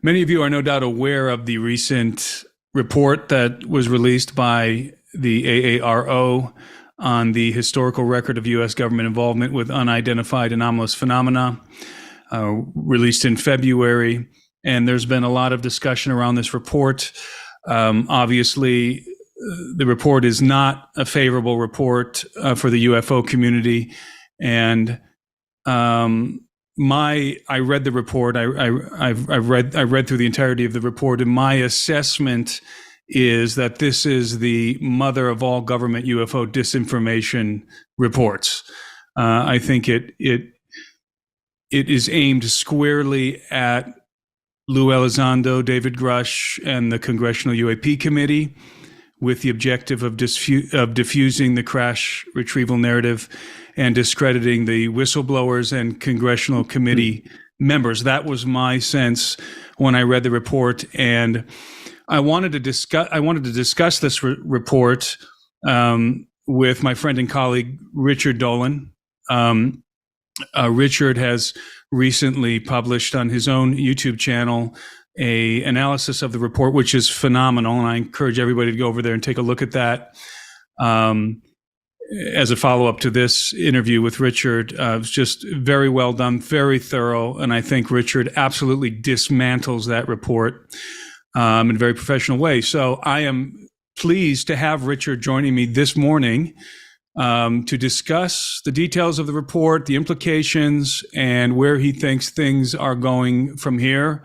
Many of you are no doubt aware of the recent report that was released by the AARO on the historical record of U.S. government involvement with unidentified anomalous phenomena, released in February. And there's been a lot of discussion around this report. Obviously, the report is not a favorable report for the UFO community. And I read the report. I read through the entirety of the report, and my assessment is that this is the mother of all government UFO disinformation reports. I think it is aimed squarely at Lou Elizondo, David Grush, and the Congressional UAP Committee, with the objective of diffusing the crash retrieval narrative and discrediting the whistleblowers and Congressional Committee members. That was my sense when I read the report, and I wanted to discuss this report with my friend and colleague Richard Dolan. Richard has recently published on his own YouTube channel a analysis of the report, which is phenomenal, and I encourage everybody to go over there and take a look at that. As a follow-up to this interview with Richard, it was just very well done, very thorough, and I think Richard absolutely dismantles that report in a very professional way. So I am pleased to have Richard joining me this morning to discuss the details of the report, the implications, and where he thinks things are going from here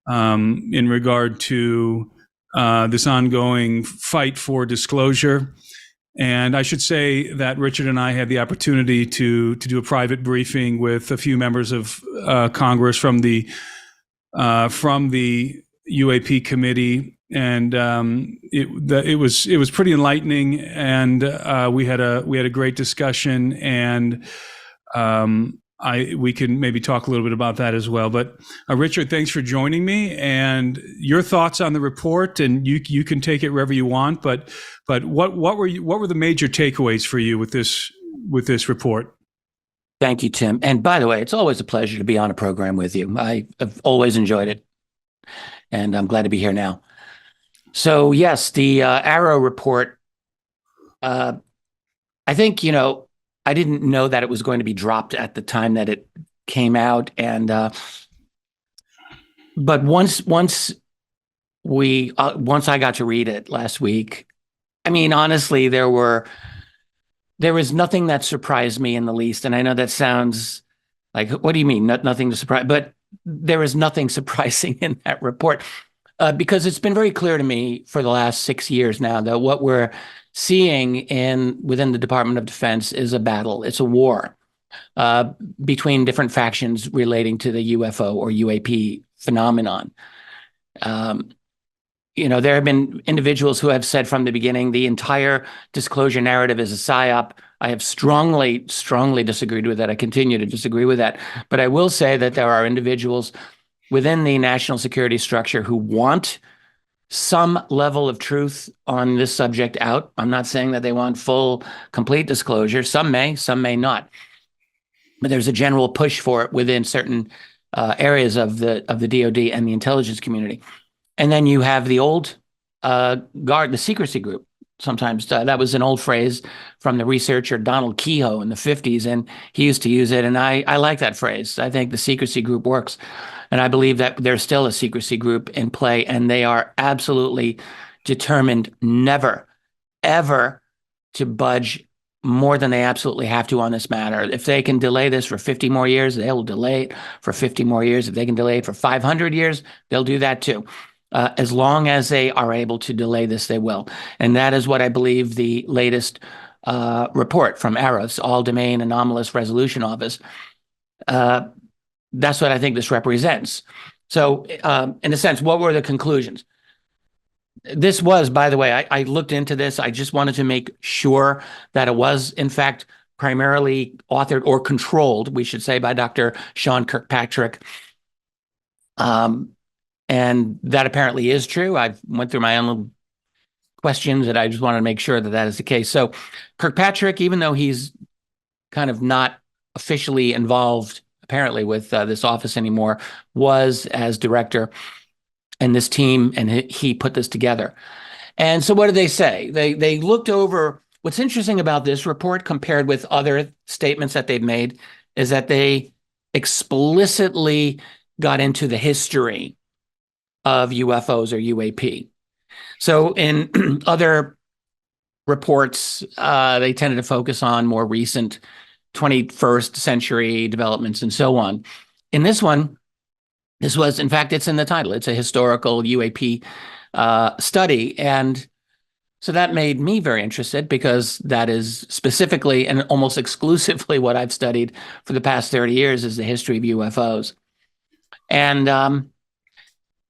in regard to this ongoing fight for disclosure. And I should say that Richard and I had the opportunity to do a private briefing with a few members of Congress from the UAP committee, and it was pretty enlightening, and we had a great discussion, and we can maybe talk a little bit about that as well. But Richard, thanks for joining me, and your thoughts on the report, and you can take it wherever you want. But what were the major takeaways for you with this report? Thank you, Tim. And by the way, it's always a pleasure to be on a program with you. I've always enjoyed it, and I'm glad to be here now. So yes, the AARO report. I think I didn't know that it was going to be dropped at the time that it came out, and but once I got to read it last week, I mean, honestly, there was nothing that surprised me in the least. And I know that sounds like, what do you mean, nothing to surprise? But there is nothing surprising in that report because it's been very clear to me for the last 6 years now that what we're seeing within the Department of Defense is a battle. It's a war between different factions relating to the UFO or UAP phenomenon. There have been individuals who have said from the beginning the entire disclosure narrative is a psyop. I have strongly disagreed with that. I continue to disagree with that. But I will say that there are individuals within the national security structure who want some level of truth on this subject out. I'm not saying that they want full, complete disclosure. Some may not. But there's a general push for it within certain areas of the DoD and the intelligence community. And then you have the old guard, the secrecy group. Sometimes that was an old phrase from the researcher Donald Kehoe in the 50s, and he used to use it. And I like that phrase. I think the secrecy group works. And I believe that there's still a secrecy group in play, and they are absolutely determined never, ever to budge more than they absolutely have to on this matter. If they can delay this for 50 more years, they will delay it for 50 more years. If they can delay it for 500 years, they'll do that too. As long as they are able to delay this, they will. And that is what I believe the latest report from AARO's All-Domain Anomalous Resolution Office, that's what I think this represents. So in a sense, what were the conclusions? This was, by the way, I looked into this. I just wanted to make sure that it was, in fact, primarily authored or controlled, we should say, by Dr. Sean Kirkpatrick. And that apparently is true. I went through my own little questions, and I just wanted to make sure that that is the case. So Kirkpatrick, even though he's kind of not officially involved, apparently, with this office anymore, was, as director, and this team, and he put this together. And so what did they say? They looked over. What's interesting about this report compared with other statements that they've made is that they explicitly got into the history of UFOs or UAP. So in other reports, they tended to focus on more recent 21st century developments and so on. In this one, this was, in fact, it's in the title. It's a historical UAP study. And so that made me very interested because that is specifically and almost exclusively what I've studied for the past 30 years is the history of UFOs. And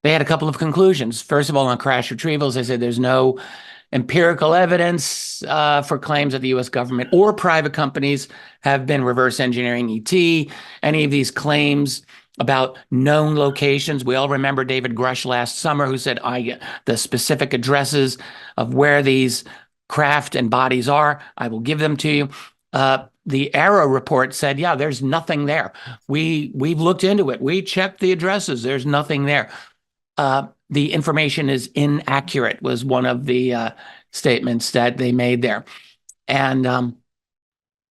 they had a couple of conclusions. First of all, on crash retrievals, they said there's no empirical evidence for claims that the U.S. government or private companies have been reverse engineering ET. Any of these claims about known locations. We all remember David Grush last summer who said the specific addresses of where these craft and bodies are. I will give them to you. The AARO report said, yeah, there's nothing there. We've looked into it. We checked the addresses. There's nothing there. The information is inaccurate was one of the statements that they made there. And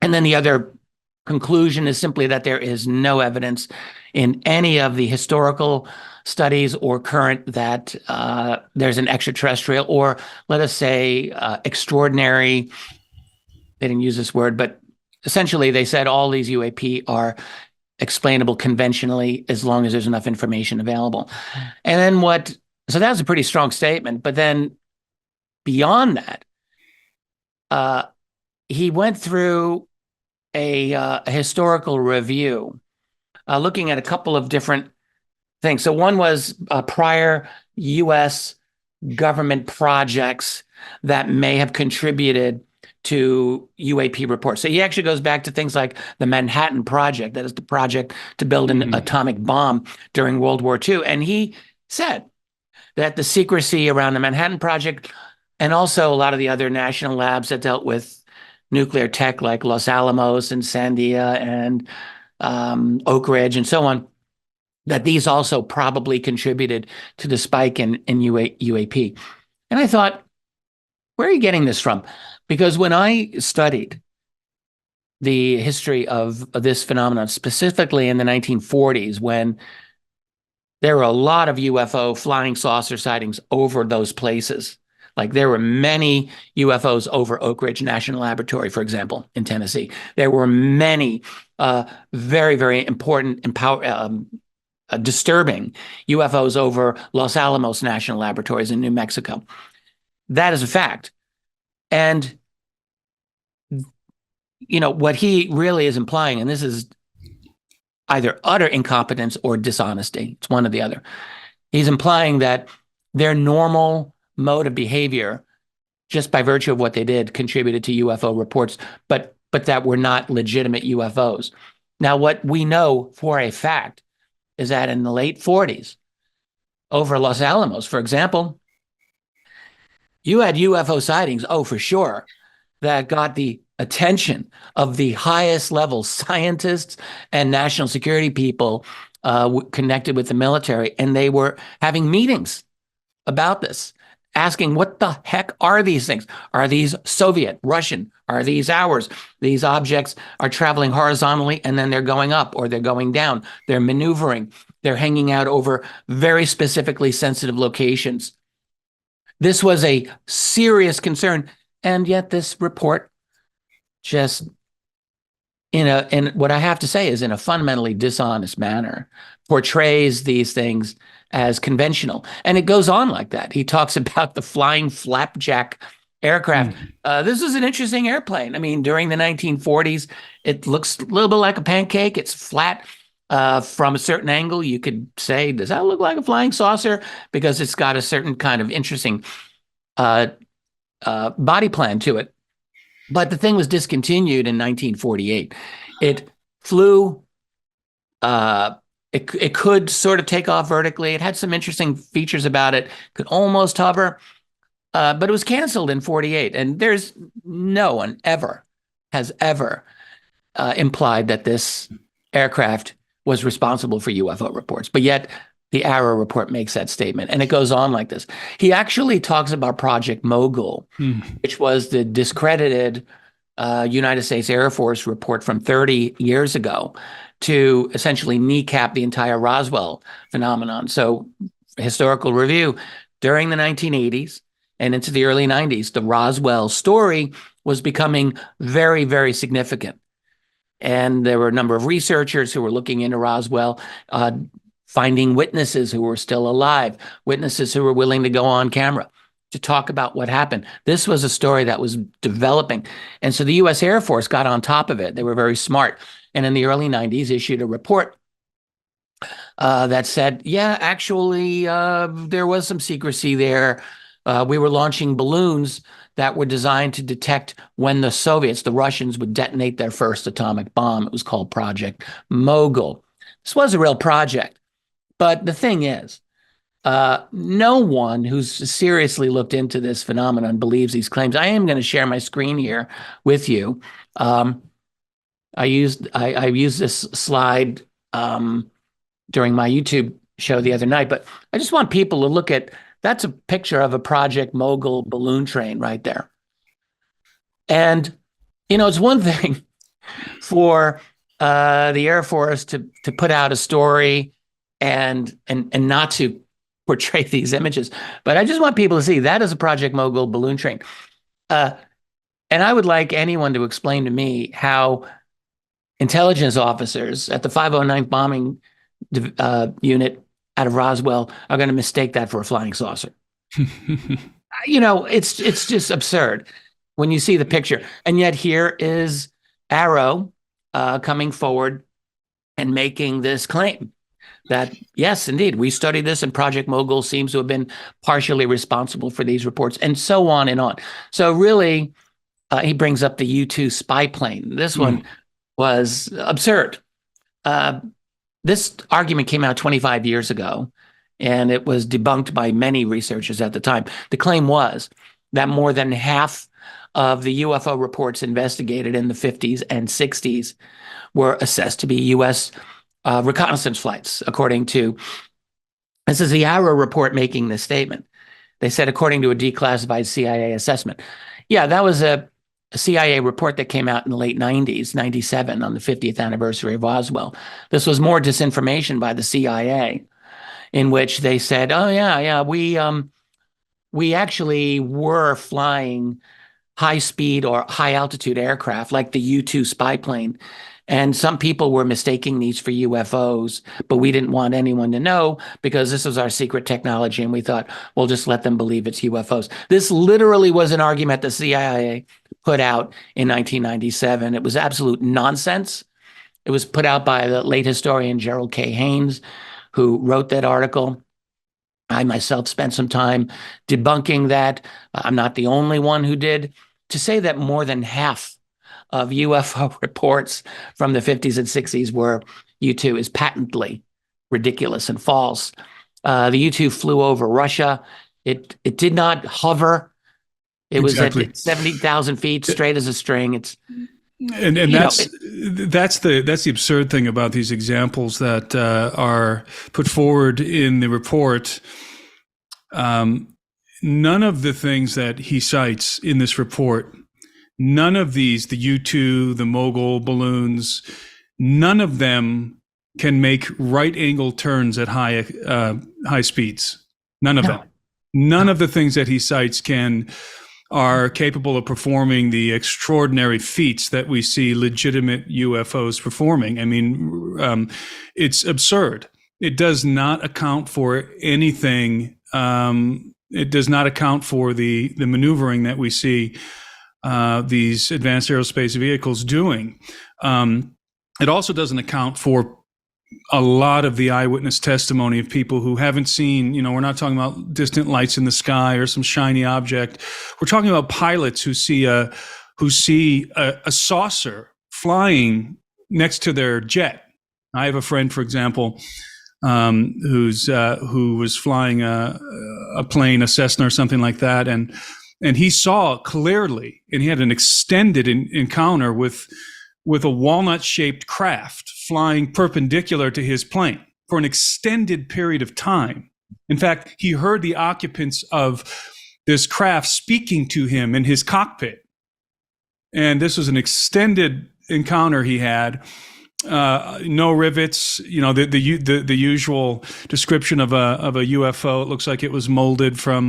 then the other conclusion is simply that there is no evidence in any of the historical studies or current that there's an extraterrestrial or, let us say, extraordinary, they didn't use this word, but essentially they said all these UAP are explainable conventionally as long as there's enough information available. And then so that was a pretty strong statement, but then beyond that, he went through a historical review, looking at a couple of different things. So one was prior U.S. government projects that may have contributed to UAP reports. So he actually goes back to things like the Manhattan Project, that is the project to build an atomic bomb during World War II. And he said that the secrecy around the Manhattan Project and also a lot of the other national labs that dealt with nuclear tech like Los Alamos and Sandia and Oak Ridge and so on, that these also probably contributed to the spike in UAP. And I thought, where are you getting this from? Because when I studied the history of this phenomenon, specifically in the 1940s, when there were a lot of UFO flying saucer sightings over those places, like there were many UFOs over Oak Ridge National Laboratory, for example, in Tennessee. There were many very, very important, disturbing UFOs over Los Alamos National Laboratories in New Mexico. That is a fact. And, what he really is implying, and this is either utter incompetence or dishonesty, it's one or the other. He's implying that their normal mode of behavior, just by virtue of what they did, contributed to UFO reports, but that were not legitimate UFOs. Now, what we know for a fact is that in the late 40s, over Los Alamos, for example, you had UFO sightings, for sure, that got the attention of the highest level scientists and national security people connected with the military, and they were having meetings about this, asking, what the heck are these things? Are these Soviet, Russian? Are these ours? These objects are traveling horizontally and then they're going up or they're going down. They're maneuvering. They're hanging out over very specifically sensitive locations. This was a serious concern. And yet this report just, in what I have to say is in a fundamentally dishonest manner, portrays these things as conventional. And it goes on like that. He talks about the flying flapjack aircraft. This is an interesting airplane. I mean, during the 1940s, it looks a little bit like a pancake. It's flat from a certain angle. You could say, does that look like a flying saucer? Because it's got a certain kind of interesting body plan to it. But the thing was discontinued in 1948. It flew, it could sort of take off vertically. It had some interesting features about it, could almost hover, but it was canceled in 48. And there's no one has ever implied that this aircraft was responsible for UFO reports. But yet the AARO report makes that statement. And it goes on like this. He actually talks about Project Mogul, which was the discredited United States Air Force report from 30 years ago to essentially kneecap the entire Roswell phenomenon. So, historical review, during the 1980s and into the early 90s, the Roswell story was becoming very, very significant. And there were a number of researchers who were looking into Roswell, finding witnesses who were still alive, witnesses who were willing to go on camera to talk about what happened. This was a story that was developing. And so the U.S. Air Force got on top of it. They were very smart. And in the early 90s, issued a report that said, yeah, actually, there was some secrecy there. We were launching balloons that were designed to detect when the Soviets, the Russians, would detonate their first atomic bomb. It was called Project Mogul. This was a real project. But the thing is, no one who's seriously looked into this phenomenon believes these claims. I am going to share my screen here with you. I used this slide during my YouTube show the other night, but I just want people to look at, that's a picture of a Project Mogul balloon train right there. And, it's one thing for the Air Force to put out a story and not to portray these images. But I just want people to see that is a Project Mogul balloon train. And I would like anyone to explain to me how intelligence officers at the 509th Bombing Unit out of Roswell are going to mistake that for a flying saucer. It's just absurd when you see the picture. And yet here is AARO coming forward and making this claim that, yes, indeed, we studied this and Project Mogul seems to have been partially responsible for these reports, and so on and on. So really, he brings up the U-2 spy plane. This one was absurd. This argument came out 25 years ago, and it was debunked by many researchers at the time. The claim was that more than half of the UFO reports investigated in the 50s and 60s were assessed to be U.S. Reconnaissance flights, according to, this is the AARO report making this statement. They said, according to a declassified CIA assessment. Yeah, that was a CIA report that came out in the late 90s, 97, on the 50th anniversary of Roswell. This was more disinformation by the CIA, in which they said, oh, yeah, we actually were flying high-speed or high-altitude aircraft like the U-2 spy plane. And some people were mistaking these for UFOs, but we didn't want anyone to know because this was our secret technology, and we thought, we'll just let them believe it's UFOs. This literally was an argument the CIA put out in 1997. It was absolute nonsense. It was put out by the late historian Gerald K. Haynes, who wrote that article. I myself spent some time debunking that. I'm not the only one who did. To say that more than half of UFO reports from the 50s and 60s were U-2 is patently ridiculous and false. The U-2 flew over Russia. It did not hover. It was at 70,000 feet, straight as a string. And that's the absurd thing about these examples that are put forward in the report. None of the things that he cites in this report, none of these, the U-2, the Mogul balloons, none of them can make right-angle turns at high speeds. None of them. None of the things that he cites are capable of performing the extraordinary feats that we see legitimate UFOs performing. I mean, it's absurd. It does not account for anything. It does not account for the maneuvering that we see these advanced aerospace vehicles doing. It also doesn't account for a lot of the eyewitness testimony of people who haven't seen, we're not talking about distant lights in the sky or some shiny object. We're talking about pilots who see a saucer flying next to their jet. I have a friend, for example, who was flying a plane, a Cessna or something like that, and he saw clearly, and he had an extended encounter with a walnut-shaped craft flying perpendicular to his plane. for an extended period of time. In fact, he heard the occupants of this craft speaking to him in his cockpit. And this was an extended encounter he had. No rivets, the usual description of a UFO. It looks like it was molded rather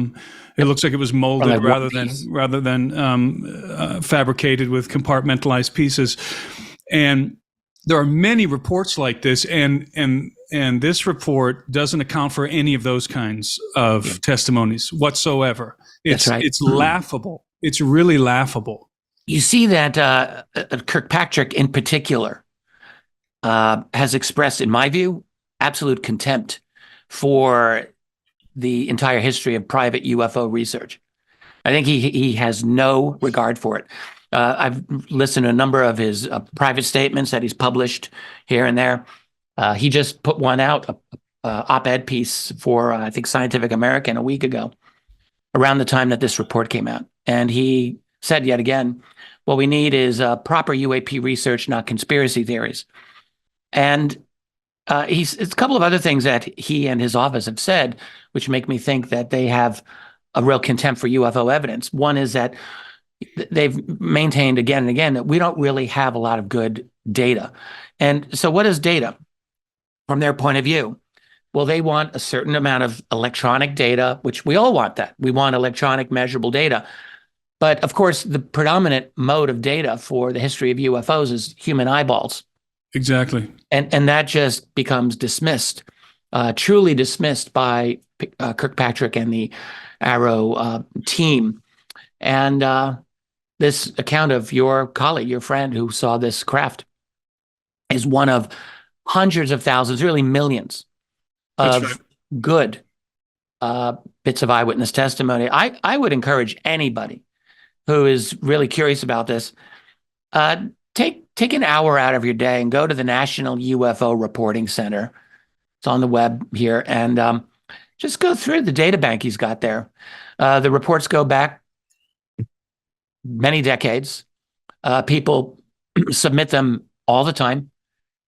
than fabricated with compartmentalized pieces. And there are many reports like this, and this report doesn't account for any of those kinds of testimonies whatsoever. It's laughable. It's really laughable. You see that Kirkpatrick in particular has expressed, in my view, absolute contempt for the entire history of private UFO research. I think he has no regard for it. I've listened to a number of his private statements that he's published here and there. He just put one out, a op-ed piece for, I think, Scientific American a week ago, around the time that this report came out. And he said yet again, what we need is proper UAP research, not conspiracy theories. And it's a couple of other things that he and his office have said, which make me think that they have a real contempt for UFO evidence. One is that they've maintained again and again that we don't really have a lot of good data. And so what is data from their point of view? Well, they want a certain amount of electronic data, which we all want that. We want electronic measurable data. But of course, the predominant mode of data for the history of UFOs is human eyeballs. Exactly. And that just becomes dismissed, truly dismissed by Kirkpatrick and the AARO team. And this account of your colleague, your friend who saw this craft, is one of hundreds of thousands, really millions of good bits of eyewitness testimony. I would encourage anybody who is really curious about this, take an hour out of your day and go to the National UFO Reporting Center. It's on the web here, and just go through the data bank he's got there. The reports go back many decades. People submit them all the time.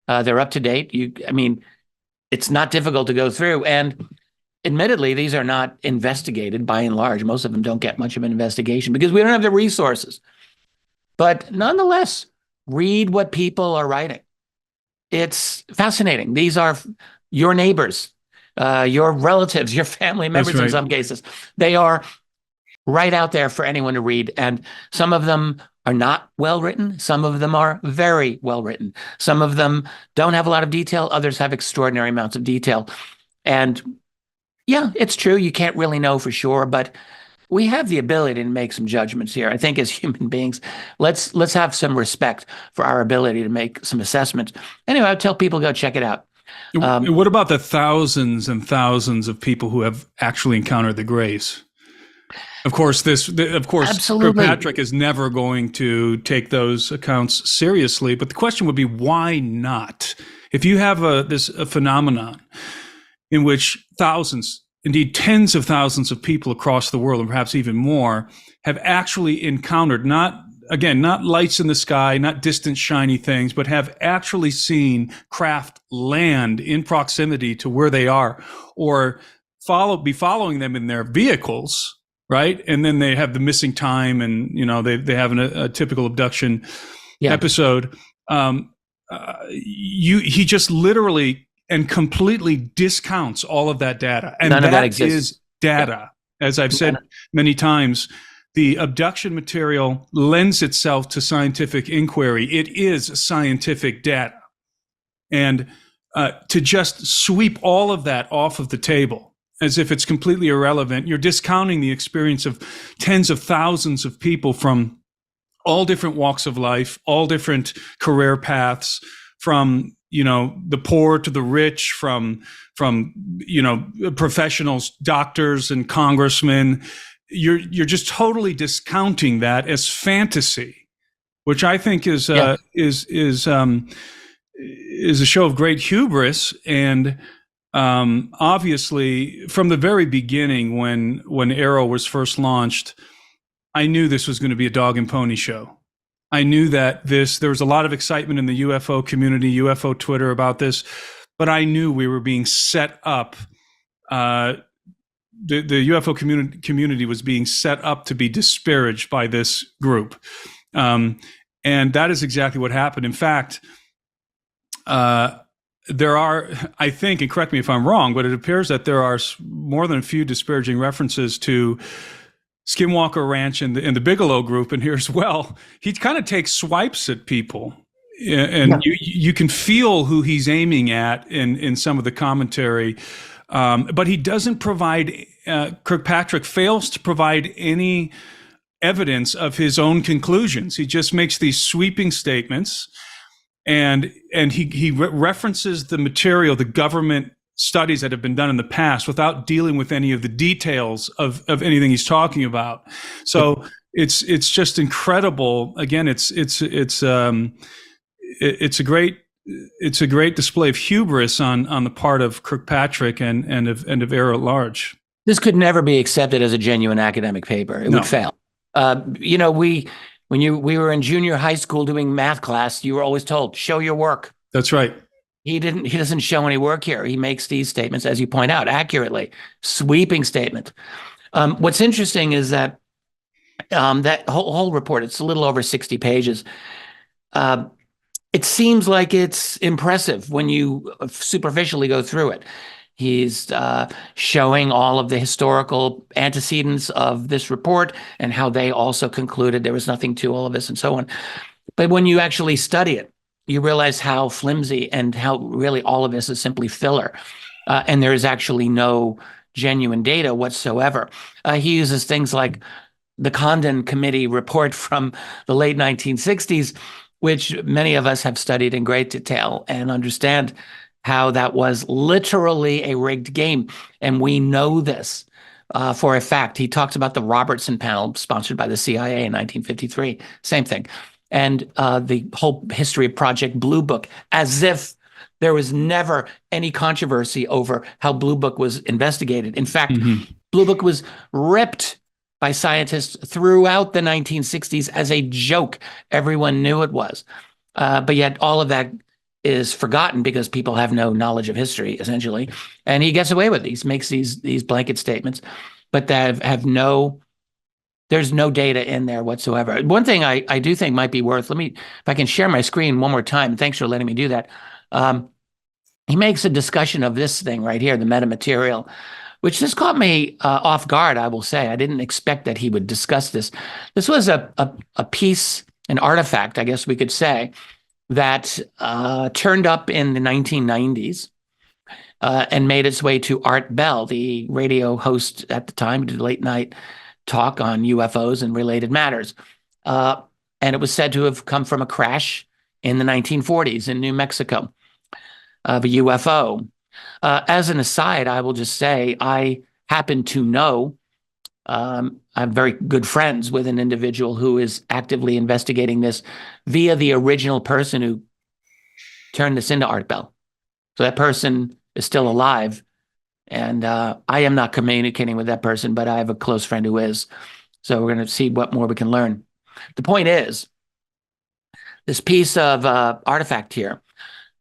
They're up to date. It's not difficult to go through. And admittedly, these are not investigated by and large. Most of them don't get much of an investigation because we don't have the resources. But nonetheless, read what people are writing. It's fascinating. These are your neighbors, your relatives, your family members in some cases. They are right out there for anyone to read. And some of them are not well written. Some of them are very well written. Some of them don't have a lot of detail. Others have extraordinary amounts of detail. And yeah, it's true. You can't really know for sure, but we have the ability to make some judgments here. I think as human beings, let's have some respect for our ability to make some assessments. Anyway, I would tell people, go check it out. What about the thousands and thousands of people who have actually encountered the Greys? Of course, Absolutely. Kirkpatrick is never going to take those accounts seriously. But the question would be, why not? If you have a phenomenon in which thousands, indeed tens of thousands of people across the world, and perhaps even more, have actually encountered not lights in the sky, not distant shiny things, but have actually seen craft land in proximity to where they are, or be following them in their vehicles, right? And then they have the missing time, and they have a typical abduction episode. He just literally and completely discounts all of that data. And none of that is data. As I've said many times, the abduction material lends itself to scientific inquiry. It is scientific data. And to just sweep all of that off of the table as if it's completely irrelevant, you're discounting the experience of tens of thousands of people from all different walks of life, all different career paths, from the poor to the rich, from professionals, doctors and congressmen. You're just totally discounting that as fantasy, which I think is a show of great hubris. And obviously, from the very beginning, when AARO was first launched, I knew this was going to be a dog and pony show. I knew that there was a lot of excitement in the UFO community, UFO Twitter about this, but I knew we were being set up. The UFO community was being set up to be disparaged by this group. And that is exactly what happened. In fact, there are, I think, and correct me if I'm wrong, but it appears that there are more than a few disparaging references to Skinwalker Ranch and the Bigelow group in here as well. He kind of takes swipes at people. And you can feel who he's aiming at in some of the commentary. But he doesn't provide, Kirkpatrick fails to provide any evidence of his own conclusions. He just makes these sweeping statements, and he references the material, the government studies that have been done in the past, without dealing with any of the details of anything he's talking about. So it's just incredible. Again, it's a great display of hubris on the part of Kirkpatrick and of AARO at large. This could never be accepted as a genuine academic paper. It would fail. When we were in junior high school doing math class, you were always told, show your work. That's right. He doesn't show any work here. He makes these statements, as you point out, accurately, sweeping statement. What's interesting is that that whole report, it's a little over 60 pages. It seems like it's impressive when you superficially go through it. He's showing all of the historical antecedents of this report and how they also concluded there was nothing to all of this and so on. But when you actually study it, you realize how flimsy and how really all of this is simply filler. And there is actually no genuine data whatsoever. He uses things like the Condon Committee report from the late 1960s, which many of us have studied in great detail and understand how that was literally a rigged game. And we know this for a fact. He talks about the Robertson panel sponsored by the CIA in 1953, same thing. And the whole history of Project Blue Book, as if there was never any controversy over how Blue Book was investigated. In fact, Blue Book was ripped by scientists throughout the 1960s as a joke. Everyone knew it was. But yet all of that is forgotten because people have no knowledge of history, essentially. And he gets away with it. He makes these blanket statements, but that there's no data in there whatsoever. One thing I do think might be worth, if I can share my screen one more time, thanks for letting me do that. He makes a discussion of this thing right here, the metamaterial, which just caught me off guard, I will say. I didn't expect that he would discuss this. This was a piece, an artifact, I guess we could say, that turned up in the 1990s and made its way to Art Bell, the radio host at the time, who did late night talk on UFOs and related matters. And it was said to have come from a crash in the 1940s in New Mexico of a UFO. As an aside, I will just say I happen to know, I'm very good friends with an individual who is actively investigating this via the original person who turned this into Art Bell. So that person is still alive. And I am not communicating with that person, but I have a close friend who is. So we're going to see what more we can learn. The point is, this piece of artifact here,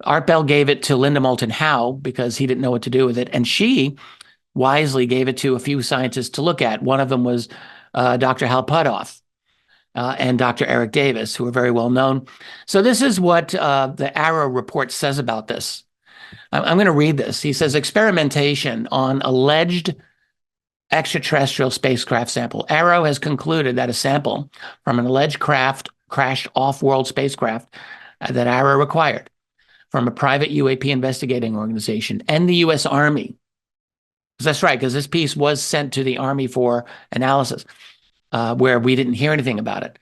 Art Bell gave it to Linda Moulton Howe because he didn't know what to do with it. And she wisely gave it to a few scientists to look at. One of them was Dr. Hal Puthoff and Dr. Eric Davis, who are very well known. So this is what the AARO report says about this. I'm going to read this. He says, experimentation on alleged extraterrestrial spacecraft sample. AARO has concluded that a sample from an alleged crashed off-world spacecraft that AARO required from a private UAP investigating organization and the U.S. Army. That's right, because this piece was sent to the Army for analysis, where we didn't hear anything about it.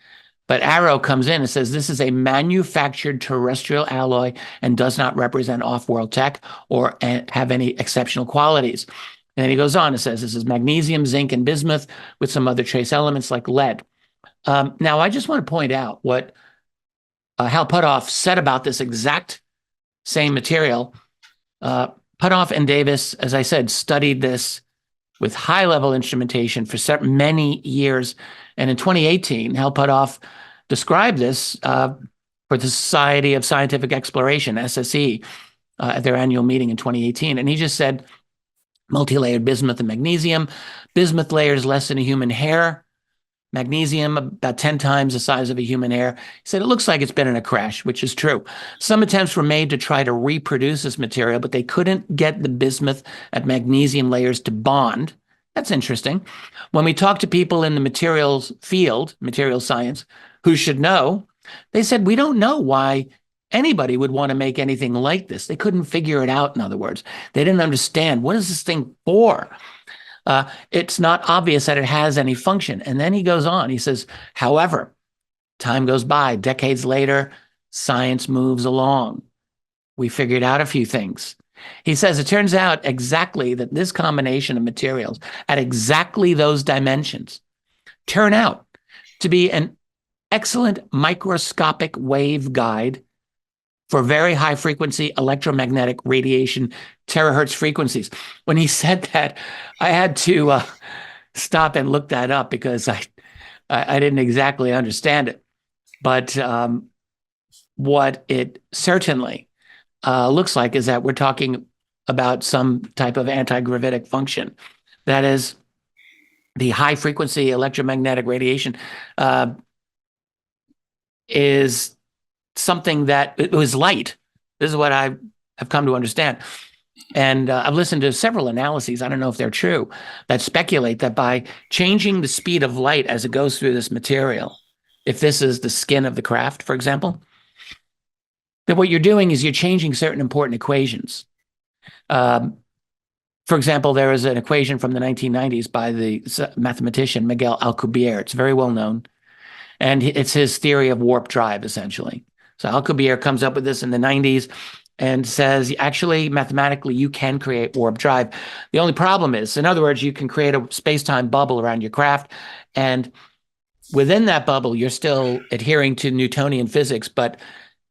But AARO comes in and says this is a manufactured terrestrial alloy and does not represent off-world tech or have any exceptional qualities. And then he goes on and says this is magnesium, zinc, and bismuth with some other trace elements like lead. Now, I just want to point out what Hal Puthoff said about this exact same material. Puthoff and Davis, as I said, studied this with high-level instrumentation for many years. And in 2018, Hal Puthoff described this for the Society of Scientific Exploration, SSE, at their annual meeting in 2018. And he just said, multi-layered bismuth and magnesium. Bismuth layer is less than a human hair. Magnesium, about 10 times the size of a human hair. He said, it looks like it's been in a crash, which is true. Some attempts were made to try to reproduce this material, but they couldn't get the bismuth and magnesium layers to bond. That's interesting. When we talk to people in the materials field, material science, who should know, they said, we don't know why anybody would want to make anything like this. They couldn't figure it out, in other words. They didn't understand, what is this thing for? It's not obvious that it has any function. And then he goes on, he says, however, time goes by, decades later, science moves along. We figured out a few things. He says, it turns out exactly that this combination of materials at exactly those dimensions turn out to be an excellent microscopic wave guide for very high frequency electromagnetic radiation terahertz frequencies. When he said that, I had to stop and look that up because I didn't exactly understand it. But what it certainly looks like is that we're talking about some type of anti-gravitic function. That is, the high frequency electromagnetic radiation is something that it was light. This is what I have come to understand. And I've listened to several analyses, I don't know if they're true, that speculate that by changing the speed of light as it goes through this material, if this is the skin of the craft, for example, that what you're doing is you're changing certain important equations. For example, there is an equation from the 1990s by the mathematician Miguel Alcubierre. It's very well known. And it's his theory of warp drive, essentially. So Alcubierre comes up with this in the 90s and says, actually, mathematically, you can create warp drive. The only problem is, in other words, you can create a space-time bubble around your craft, and within that bubble, you're still adhering to Newtonian physics, but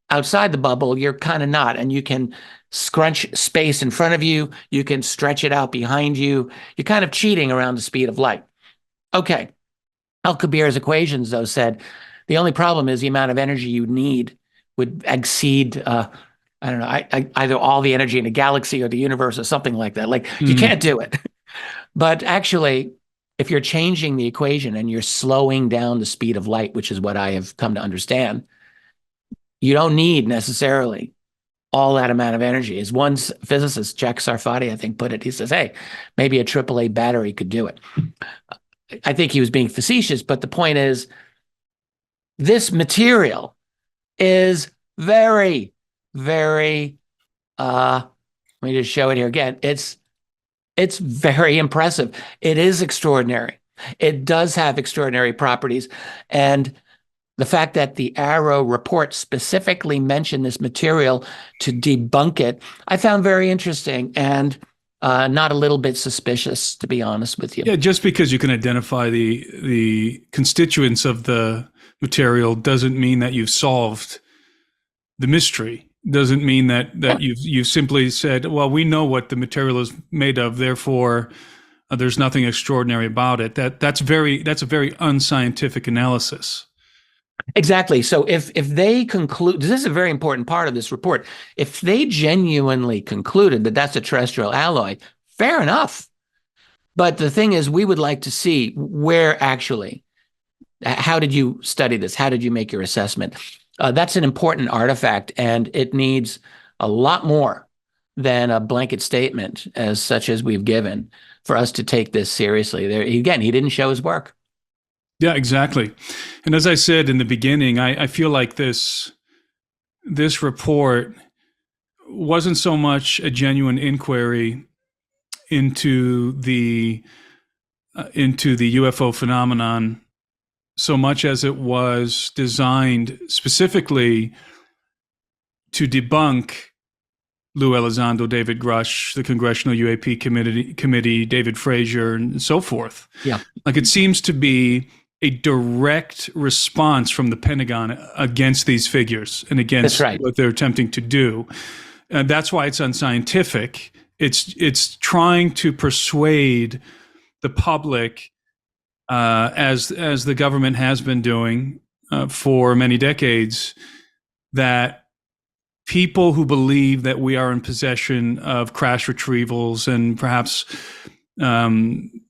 outside the bubble, you're kind of not, and you can scrunch space in front of you, you can stretch it out behind you, you're kind of cheating around the speed of light. Okay, Alcubierre's equations, though, said the only problem is the amount of energy you need would exceed, I don't know, either all the energy in a galaxy or the universe or something like that. Like, you can't do it. But actually, if you're changing the equation and you're slowing down the speed of light, which is what I have come to understand, you don't need necessarily all that amount of energy. As one physicist, Jack Sarfati, I think, put it, he says, hey, maybe a AAA battery could do it. I think he was being facetious, but the point is, this material is very, very, let me just show it here again. It's very impressive. It is extraordinary. It does have extraordinary properties. And the fact that the AARO report specifically mentioned this material to debunk it, I found very interesting and not a little bit suspicious, to be honest with you. Yeah, just because you can identify the constituents of the material doesn't mean that you've solved the mystery. Doesn't mean that you've simply said, well, we know what the material is made of, therefore there's nothing extraordinary about it. That's a very unscientific analysis. Exactly. So if they conclude, this is a very important part of this report, if they genuinely concluded that that's a terrestrial alloy, fair enough. But the thing is, we would like to see where actually, how did you study this? How did you make your assessment? That's an important artifact, and it needs a lot more than a blanket statement as such as we've given for us to take this seriously. There, again, he didn't show his work. Yeah, exactly. And as I said in the beginning, I feel like this report wasn't so much a genuine inquiry into the UFO phenomenon, so much as it was designed specifically to debunk Lou Elizondo, David Grush, the Congressional UAP Committee, David Frazier, and so forth. Yeah. Like, it seems to be a direct response from the Pentagon against these figures and against what they're attempting to do. And that's why it's unscientific. It's trying to persuade the public, as the government has been doing for many decades, that people who believe that we are in possession of crash retrievals and perhaps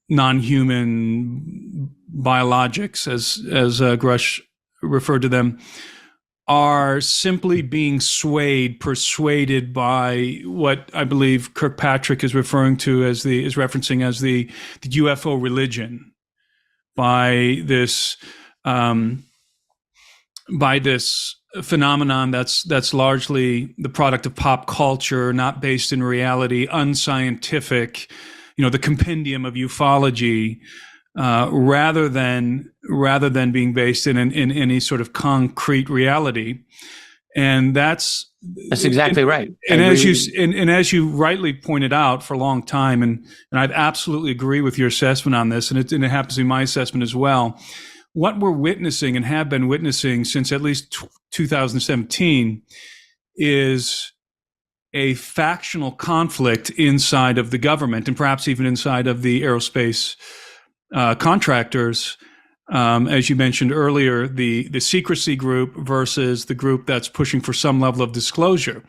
non-human biologics, as Grush referred to them, are simply being persuaded by what I believe Kirkpatrick is referencing as the UFO religion, by this phenomenon that's largely the product of pop culture, not based in reality, unscientific, the compendium of ufology, rather than being based in any sort of concrete reality. And that's exactly right. And as you rightly pointed out for a long time, and I'd absolutely agree with your assessment on this, and it happens to be my assessment as well. What we're witnessing and have been witnessing since at least 2017 is a factional conflict inside of the government, and perhaps even inside of the aerospace contractors. As you mentioned earlier, the secrecy group versus the group that's pushing for some level of disclosure.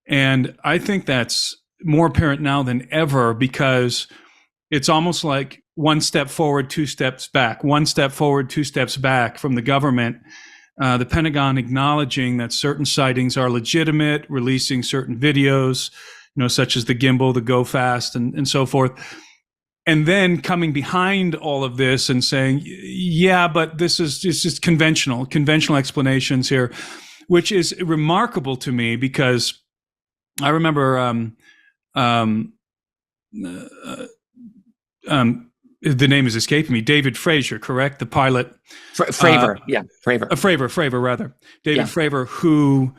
And I think that's more apparent now than ever, because it's almost like one step forward, two steps back, one step forward, two steps back from the government. The Pentagon acknowledging that certain sightings are legitimate, releasing certain videos, such as the gimbal, the go fast, and so forth. And then coming behind all of this and saying, yeah, but this is just conventional explanations here, which is remarkable to me, because I remember the name is escaping me. David Fravor, correct? The pilot. Fravor. Fravor, rather. David Fravor, who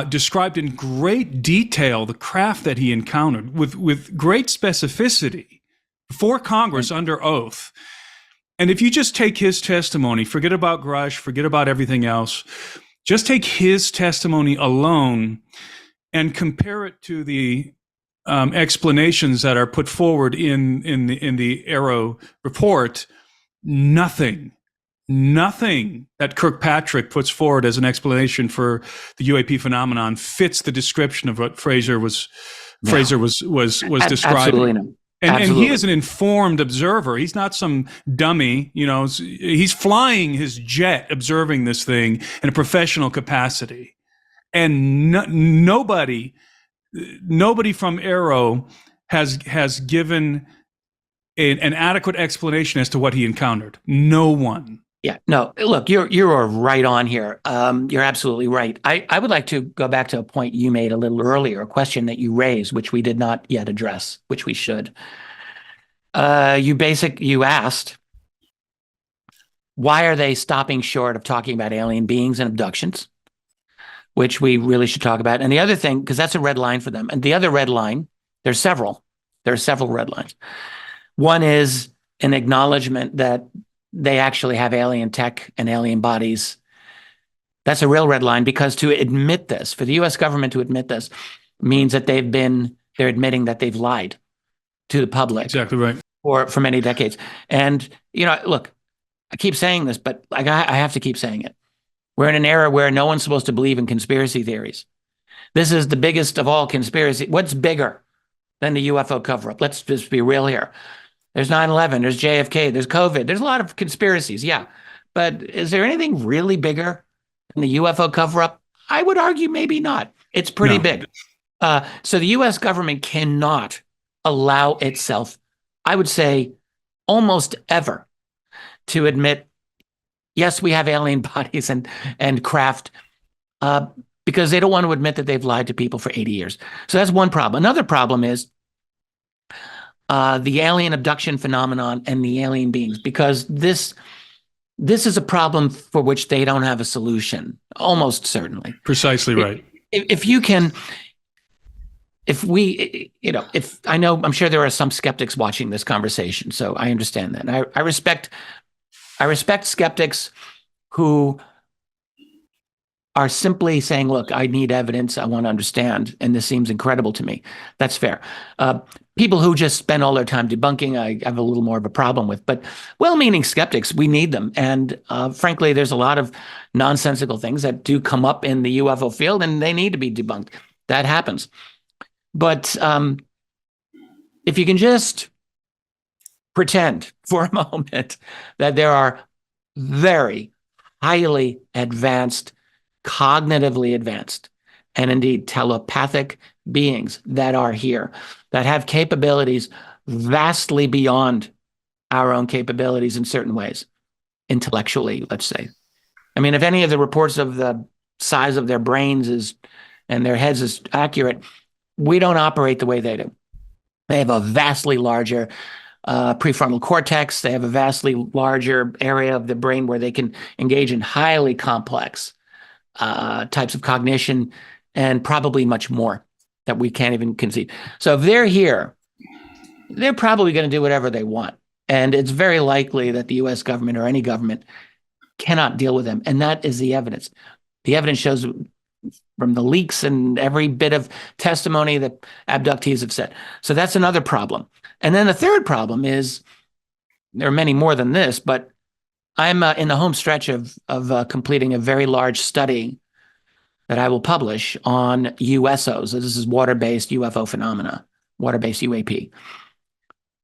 described in great detail the craft that he encountered with great specificity before Congress under oath. And if you just take his testimony, forget about Grush, forget about everything else, just take his testimony alone and compare it to the explanations that are put forward in the AARO report, nothing that Kirkpatrick puts forward as an explanation for the UAP phenomenon fits the description of what Fraser was describing. Absolutely no. And he is an informed observer. He's not some dummy, he's flying his jet, observing this thing in a professional capacity. And nobody from AARO has given an adequate explanation as to what he encountered. No one. Yeah, no, look, you're right on here. You're absolutely right. I would like to go back to a point you made a little earlier, a question that you raised, which we did not yet address, which we should. You asked, why are they stopping short of talking about alien beings and abductions, which we really should talk about. And the other thing, because that's a red line for them. And the other red line, there are several red lines. One is an acknowledgement that they actually have alien tech and alien bodies. That's a real red line, because to admit this, for the U.S. government to admit this, means that they're admitting that they've lied to the public. Exactly right. For many decades. And, look, I keep saying this, but I have to keep saying it. We're in an era where no one's supposed to believe in conspiracy theories. This is the biggest of all conspiracy. What's bigger than the UFO cover-up? Let's just be real here. There's 9/11, there's JFK, there's COVID. There's a lot of conspiracies, yeah. But is there anything really bigger than the UFO cover-up? I would argue maybe not. It's pretty big. So the U.S. government cannot allow itself, I would say, almost ever, to admit, yes, we have alien bodies and craft, because they don't want to admit that they've lied to people for 80 years. So that's one problem. Another problem is the alien abduction phenomenon and the alien beings, because this is a problem for which they don't have a solution, almost certainly. Precisely right. I'm sure there are some skeptics watching this conversation, so I understand that. And I respect skeptics who are simply saying, look, I need evidence, I want to understand, and this seems incredible to me. That's fair. People who just spend all their time debunking, I have a little more of a problem with. But well-meaning skeptics, we need them. And frankly, there's a lot of nonsensical things that do come up in the UFO field, and they need to be debunked. That happens. But if you can just pretend for a moment that there are very highly advanced, cognitively advanced, and indeed telepathic beings that are here, that have capabilities vastly beyond our own capabilities in certain ways, intellectually, let's say. I mean, if any of the reports of the size of their brains and their heads is accurate, we don't operate the way they do. They have a vastly larger prefrontal cortex. They have a vastly larger area of the brain where they can engage in highly complex types of cognition, and probably much more that we can't even conceive. So if they're here, they're probably going to do whatever they want. And it's very likely that the US government or any government cannot deal with them. And that is the evidence. The evidence shows from the leaks and every bit of testimony that abductees have said. So that's another problem. And then the third problem is, there are many more than this, but I'm in the home stretch of completing a very large study that I will publish on USOs. This is water-based UFO phenomena, water-based UAP.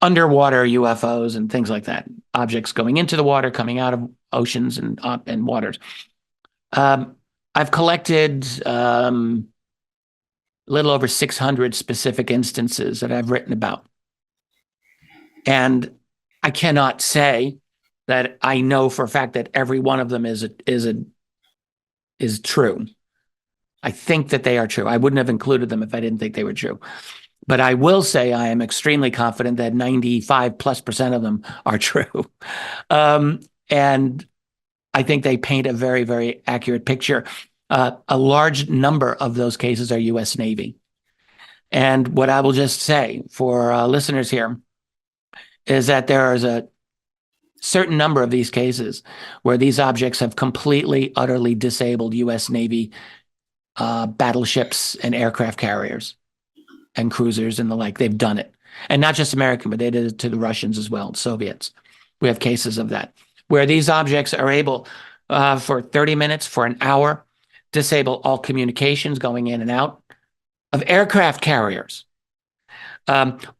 Underwater UFOs and things like that. Objects going into the water, coming out of oceans and waters. I've collected a little over 600 specific instances that I've written about. And I cannot say that I know for a fact that every one of them is true. I think that they are true. I wouldn't have included them if I didn't think they were true. But I will say I am extremely confident that 95+% of them are true. And I think they paint a very, very accurate picture. A large number of those cases are U.S. Navy. And what I will just say for listeners here is that there is a certain number of these cases where these objects have completely, utterly disabled U.S. Navy battleships and aircraft carriers and cruisers and the like. They've done it. And not just American, but they did it to the Russians as well, Soviets. We have cases of that, where these objects are able, for 30 minutes, for an hour, disable all communications going in and out of aircraft carriers,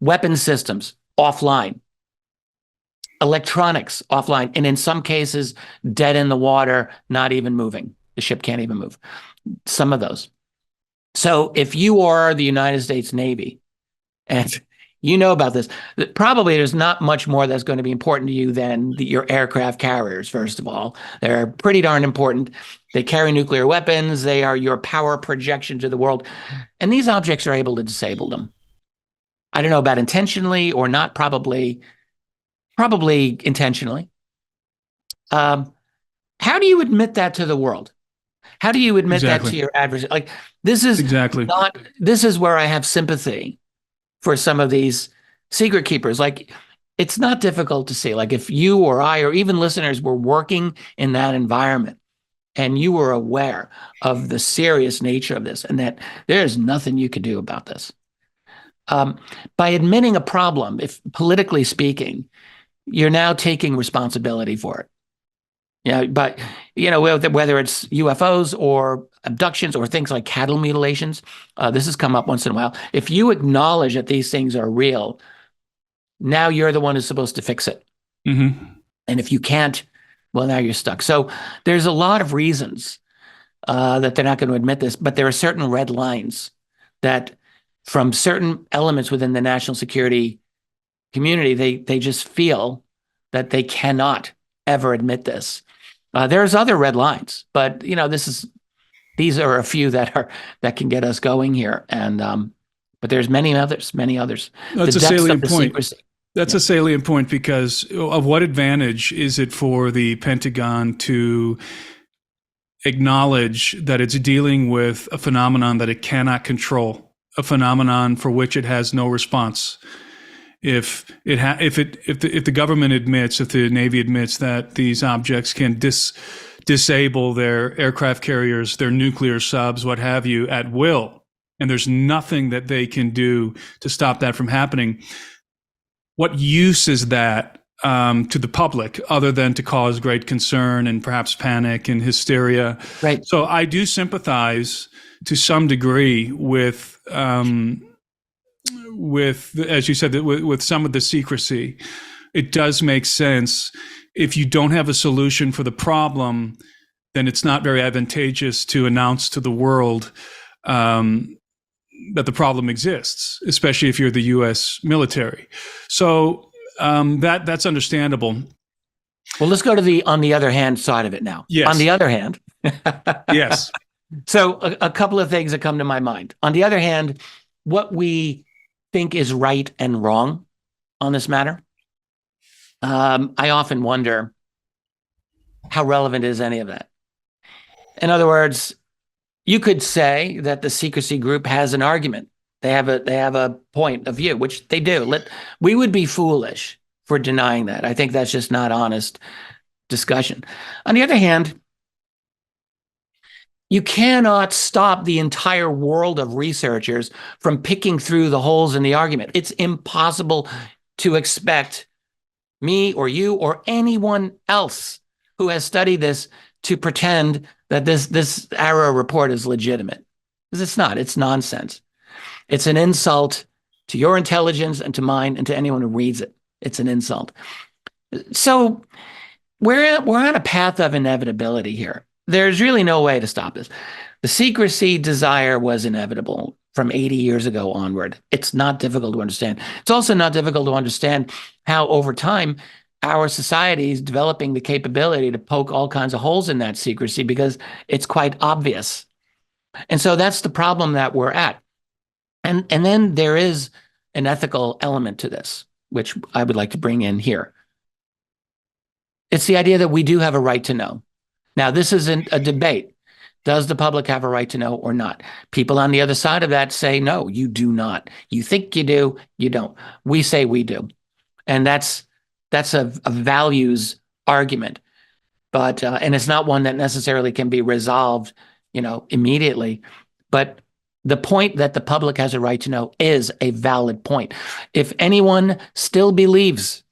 weapon systems offline, electronics offline, and in some cases, dead in the water, not even moving. The ship can't even move. Some of those. So if you are the United States Navy and you know about this, probably there's not much more that's going to be important to you than your aircraft carriers, first of all. They're pretty darn important. They carry nuclear weapons. They are your power projection to the world. And these objects are able to disable them. I don't know about intentionally or not, probably intentionally. How do you admit that to the world? How do you admit that to your adversary? Like, this is this is where I have sympathy for some of these secret keepers. Like, it's not difficult to see. Like, if you or I or even listeners were working in that environment and you were aware of the serious nature of this and that there's nothing you could do about this. By admitting a problem, if politically speaking, you're now taking responsibility for it. Yeah, but whether it's UFOs or abductions or things like cattle mutilations, this has come up once in a while. If you acknowledge that these things are real, now you're the one who's supposed to fix it. Mm-hmm. And if you can't, well, now you're stuck. So there's a lot of reasons that they're not going to admit this, but there are certain red lines that, from certain elements within the national security community, they just feel that they cannot ever admit this. There's other red lines, but these are a few that can get us going here, and but there's many others. That's a salient point. That's a salient point, because of what advantage is it for the Pentagon to acknowledge that it's dealing with a phenomenon that it cannot control, a phenomenon for which it has no response? If the government admits, if the Navy admits that these objects can disable their aircraft carriers, their nuclear subs, what have you, at will. And there's nothing that they can do to stop that from happening. What use is that to the public other than to cause great concern and perhaps panic and hysteria? Right. So I do sympathize to some degree with, as you said, with some of the secrecy. It does make sense. If you don't have a solution for the problem, then it's not very advantageous to announce to the world that the problem exists, especially if you're the U.S. military. So that's understandable. Well, let's go to on the other hand side of it now. Yes. On the other hand. Yes. So a couple of things that come to my mind. On the other hand, what we think is right and wrong on this matter, I often wonder how relevant is any of that. In other words, you could say that the secrecy group has an argument. They have a point of view, which they do. We would be foolish for denying that. I think that's just not honest discussion. On the other hand, you cannot stop the entire world of researchers from picking through the holes in the argument. It's impossible to expect me or you or anyone else who has studied this to pretend that this AARO report is legitimate. Because it's not. It's nonsense. It's an insult to your intelligence and to mine and to anyone who reads it. It's an insult. So we're on a path of inevitability here. There's really no way to stop this. The secrecy desire was inevitable from 80 years ago onward. It's not difficult to understand. It's also not difficult to understand how over time our society is developing the capability to poke all kinds of holes in that secrecy because it's quite obvious. And so that's the problem that we're at. And then there is an ethical element to this, which I would like to bring in here. It's the idea that we do have a right to know. Now, this isn't a debate. Does the public have a right to know or not? People on the other side of that say, no, you do not. You think you do, you don't. We say we do. And that's a values argument. But and it's not one that necessarily can be resolved, immediately. But the point that the public has a right to know is a valid point. If anyone still believes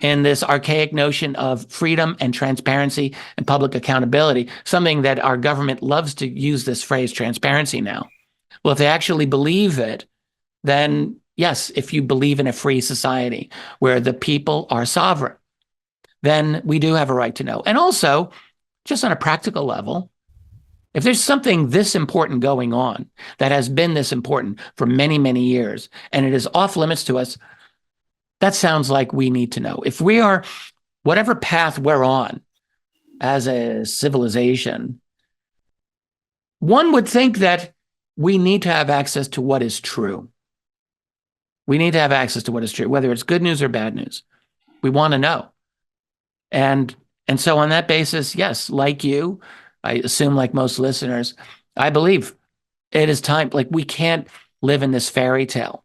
in this archaic notion of freedom and transparency and public accountability, something that our government loves to use this phrase transparency now. Well, if they actually believe it, then yes, if you believe in a free society where the people are sovereign, then we do have a right to know. And also, just on a practical level, if there's something this important going on that has been this important for many, many years, and it is off limits to us, that sounds like we need to know. If we are, whatever path we're on as a civilization, one would think that we need to have access to what is true. We need to have access to what is true, whether it's good news or bad news. We want to know. And so on that basis, yes, like you, I assume like most listeners, I believe it is time. Like we can't live in this fairy tale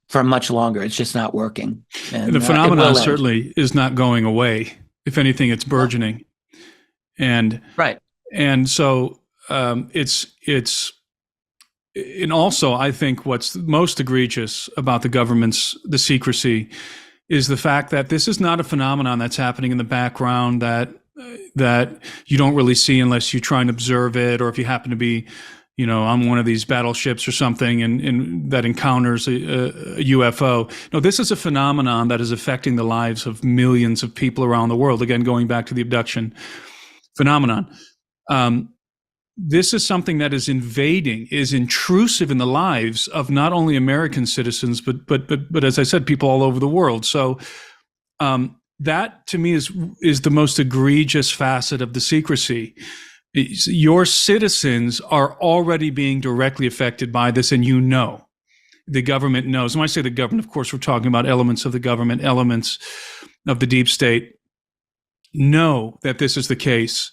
for much longer. It's just not working. And the phenomenon certainly is not going away. If anything, it's burgeoning. And right. And so it's and also I think what's most egregious about the secrecy is the fact that this is not a phenomenon that's happening in the background that you don't really see unless you try and observe it, or if you happen to be, on one of these battleships or something and that encounters a UFO. No, this is a phenomenon that is affecting the lives of millions of people around the world. Again, going back to the abduction phenomenon. This is something that is intrusive in the lives of not only American citizens, but as I said, people all over the world. So that to me is the most egregious facet of the secrecy. Your citizens are already being directly affected by this, and the government knows. And when I say the government, of course, we're talking about elements of the government, elements of the deep state know that this is the case.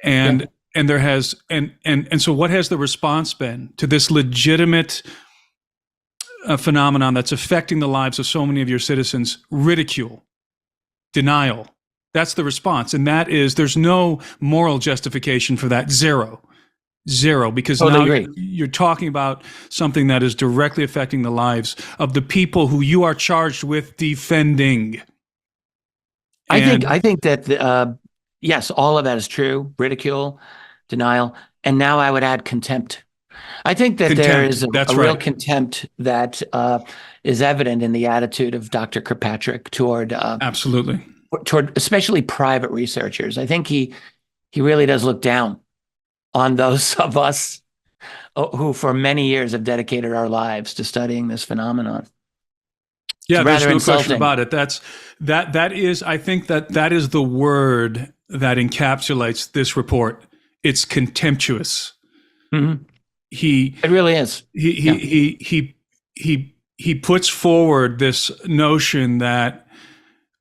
And there has and so what has the response been to this legitimate phenomenon that's affecting the lives of so many of your citizens? Ridicule, denial, That's the response. And that is, there's no moral justification for that. Zero, because Totally now agree. you're talking about something that is directly affecting the lives of the people who you are charged with defending. I think that yes, all of that is true. Ridicule, denial, and now I would add contempt. I think that there is That's a real right. contempt that is evident in the attitude of Dr. Kirkpatrick toward Absolutely. especially private researchers. I think he really does look down on those of us who for many years have dedicated our lives to studying this phenomenon. Yeah, there's no insulting. question about it. That is, I think that is the word that encapsulates this report. It's contemptuous. Mm-hmm. It really is. He puts forward this notion that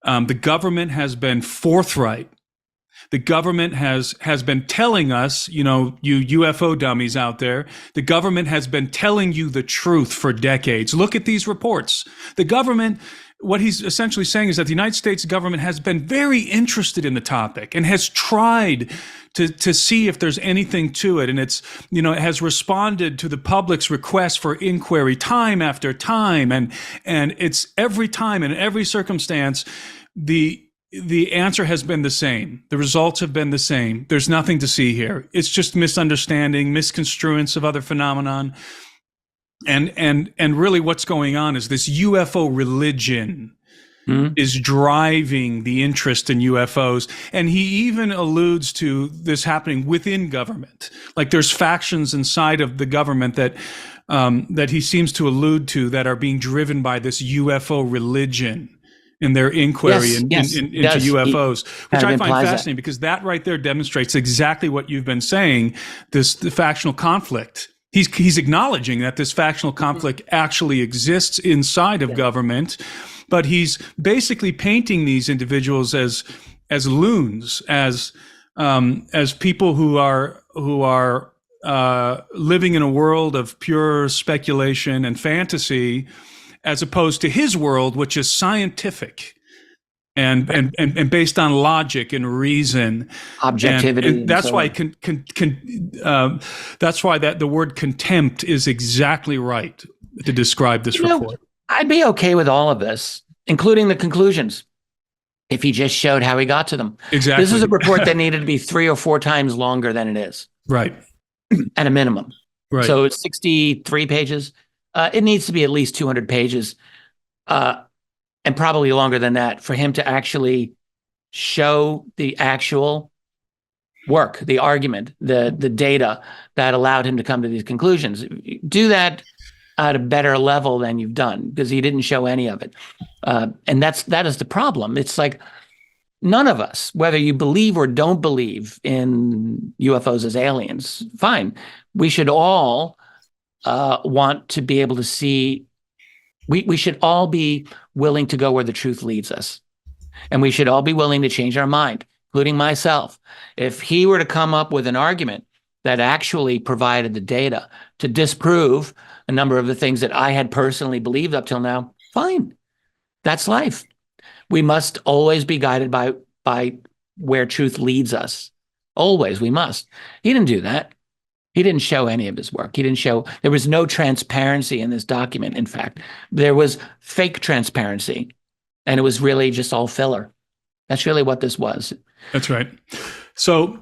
the government has been forthright. The government has been telling us, you UFO dummies out there, the government has been telling you the truth for decades. Look at these reports. The government, what he's essentially saying is that the United States government has been very interested in the topic and has tried to see if there's anything to it. And it's, it has responded to the public's request for inquiry time after time. And it's every time in every circumstance, the answer has been the same. The results have been the same. There's nothing to see here. It's just misunderstanding, misconstruence of other phenomenon. And really what's going on is this UFO religion is driving the interest in UFOs. And he even alludes to this happening within government. Like there's factions inside of the government that he seems to allude to that are being driven by this UFO religion in their inquiry into UFOs, which I find fascinating because that right there demonstrates exactly what you've been saying, the factional conflict. He's acknowledging that this factional conflict actually exists inside of government, but he's basically painting these individuals as loons, as people who are living in a world of pure speculation and fantasy, as opposed to his world, which is scientific and based on logic and reason, objectivity. And that's why that's why the word contempt is exactly right to describe this report. I'd be okay with all of this, including the conclusions, if he just showed how he got to them. Exactly. This is a report that needed to be 3 or 4 times longer than it is. Right. At a minimum. Right. So it's 63 pages. It needs to be at least 200 pages, and probably longer than that for him to actually show the actual work, the argument, the data that allowed him to come to these conclusions. Do that at a better level than you've done, because he didn't show any of it. And that is the problem. It's like none of us, whether you believe or don't believe in UFOs as aliens, fine. We should all want to be able to see, we should all be willing to go where the truth leads us. And we should all be willing to change our mind, including myself. If he were to come up with an argument that actually provided the data to disprove a number of the things that I had personally believed up till now, fine. That's life. We must always be guided by where truth leads us. Always, we must. He didn't do that. He didn't show any of his work. There was no transparency in this document. In fact, there was fake transparency, and it was really just all filler. That's really what this was. That's right. So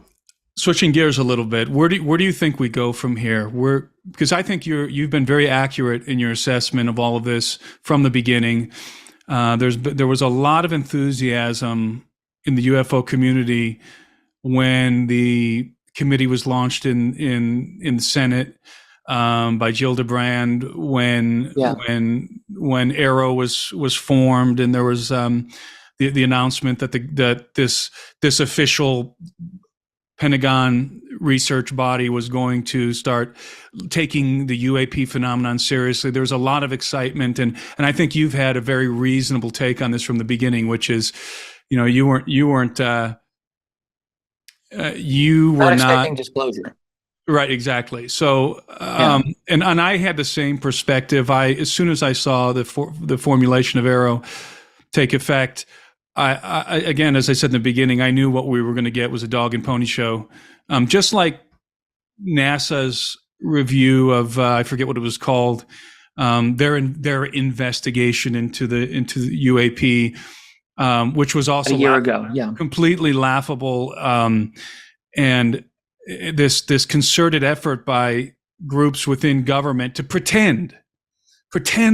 switching gears a little bit, where do you think we go from here? Because I think you've been very accurate in your assessment of all of this from the beginning. There was a lot of enthusiasm in the UFO community when the committee was launched in the Senate by Jill DeBrand, when AARO was formed, and there was the announcement that this official Pentagon research body was going to start taking the UAP phenomenon seriously. There was a lot of excitement, and I think you've had a very reasonable take on this from the beginning, which is, you were not expecting disclosure. Right, exactly. So, and I had the same perspective. As soon as I saw the formulation of AARO take effect, again, as I said in the beginning, I knew what we were going to get was a dog and pony show. Just like NASA's review of, I forget what it was called, their investigation into the UAP, which was also a year ago, completely laughable. And this concerted effort by groups within government to pretend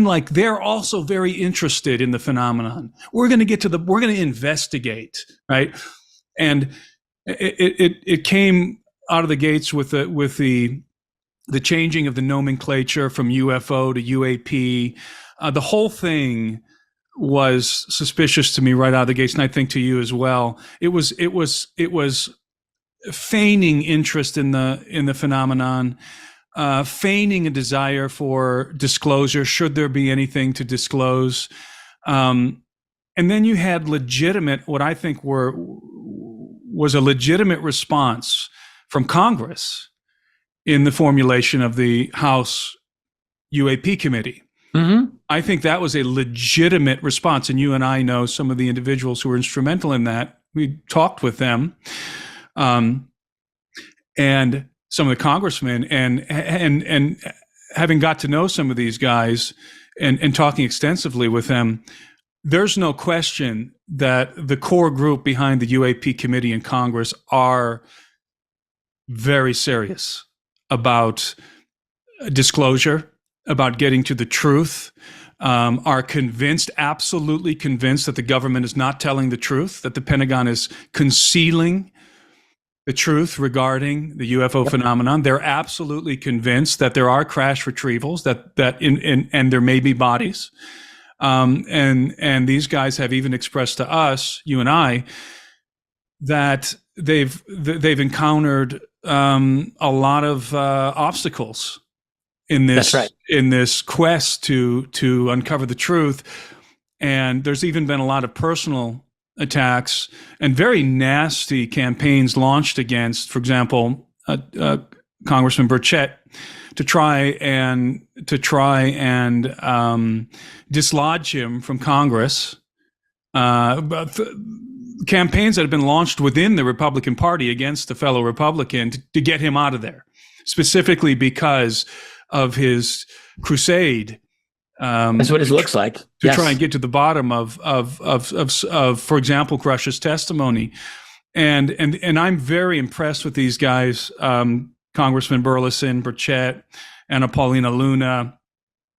like they're also very interested in the phenomenon. We're going to investigate, right? And it came out of the gates with the changing of the nomenclature from UFO to UAP. The whole thing was suspicious to me right out of the gates, and I think to you as well. It was feigning interest in the phenomenon, feigning a desire for disclosure, should there be anything to disclose. And then you had what I think was a legitimate response from Congress in the formulation of the House UAP committee. Mm-hmm. I think that was a legitimate response, and you and I know some of the individuals who were instrumental in that. We talked with them, and some of the congressmen, and having got to know some of these guys and talking extensively with them, there's no question that the core group behind the UAP committee in Congress are very serious about disclosure, about getting to the truth, are convinced, absolutely convinced, that the government is not telling the truth, that the Pentagon is concealing the truth regarding the UFO phenomenon. They're absolutely convinced that there are crash retrievals, and there may be bodies. And these guys have even expressed to us, you and I, that they've encountered a lot of obstacles in this quest to uncover the truth. And there's even been a lot of personal attacks and very nasty campaigns launched against, for example, Congressman Burchett, to try and dislodge him from Congress. Campaigns that have been launched within the Republican Party against a fellow Republican to get him out of there, specifically because of his crusade. That's what it looks like. To try and get to the bottom of for example, Grush's testimony. And I'm very impressed with these guys, Congressman Burleson, Burchett, Anna Paulina Luna,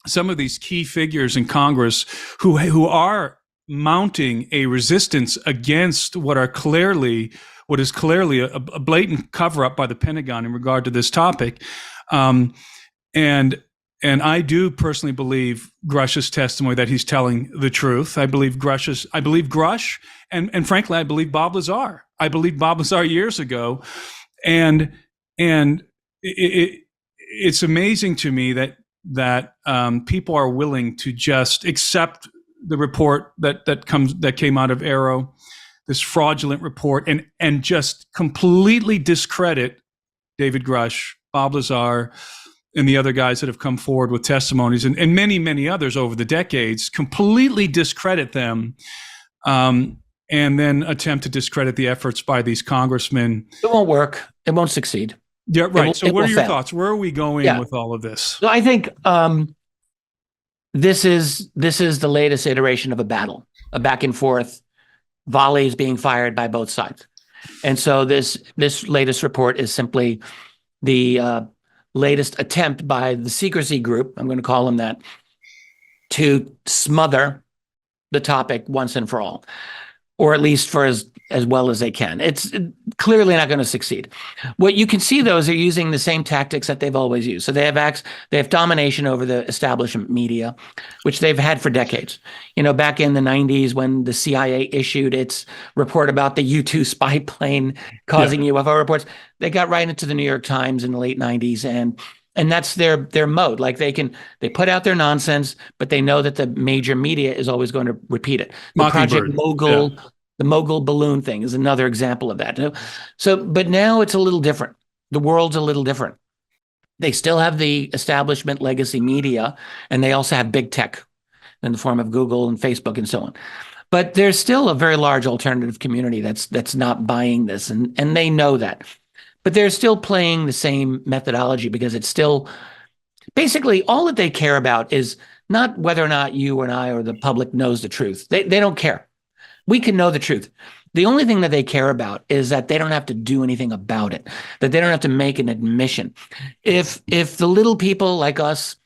some of these key figures in Congress who are mounting a resistance against what is clearly a blatant cover-up by the Pentagon in regard to this topic. And I do personally believe Grush's testimony, that he's telling the truth. I believe Grush, and frankly, I believe Bob Lazar. I believed Bob Lazar years ago, and it's amazing to me that people are willing to just accept the report that came out of AARO, this fraudulent report, and just completely discredit David Grush, Bob Lazar, and the other guys that have come forward with testimonies, and many, many others over the decades, completely discredit them, and then attempt to discredit the efforts by these congressmen. It won't work. It won't succeed. Yeah, right. So what are your thoughts? Where are we going with all of this? So I think this is the latest iteration of a battle, a back and forth, volleys being fired by both sides. And so this latest report is simply the latest attempt by the secrecy group, I'm going to call them that, to smother the topic once and for all, or at least for as well as they can. It's clearly not going to succeed. What you can see, though, is they're using the same tactics that they've always used. So they have domination over the establishment media, which they've had for decades. You know, back in the 90s when the CIA issued its report about the U-2 spy plane causing UFO reports, they got right into the New York Times in the late 90s, and that's their mode. Like they put out their nonsense, but they know that the major media is always going to repeat it. The Project Mogul, the Mogul balloon thing is another example of that. So, but now it's a little different. The world's a little different. They still have the establishment legacy media, and they also have big tech in the form of Google and Facebook and so on. But there's still a very large alternative community that's not buying this, and they know that. But they're still playing the same methodology because it's still basically all that they care about is not whether or not you and I or the public knows the truth. They don't care. We can know the truth. The only thing that they care about is that they don't have to do anything about it, that they don't have to make an admission. If the little people like us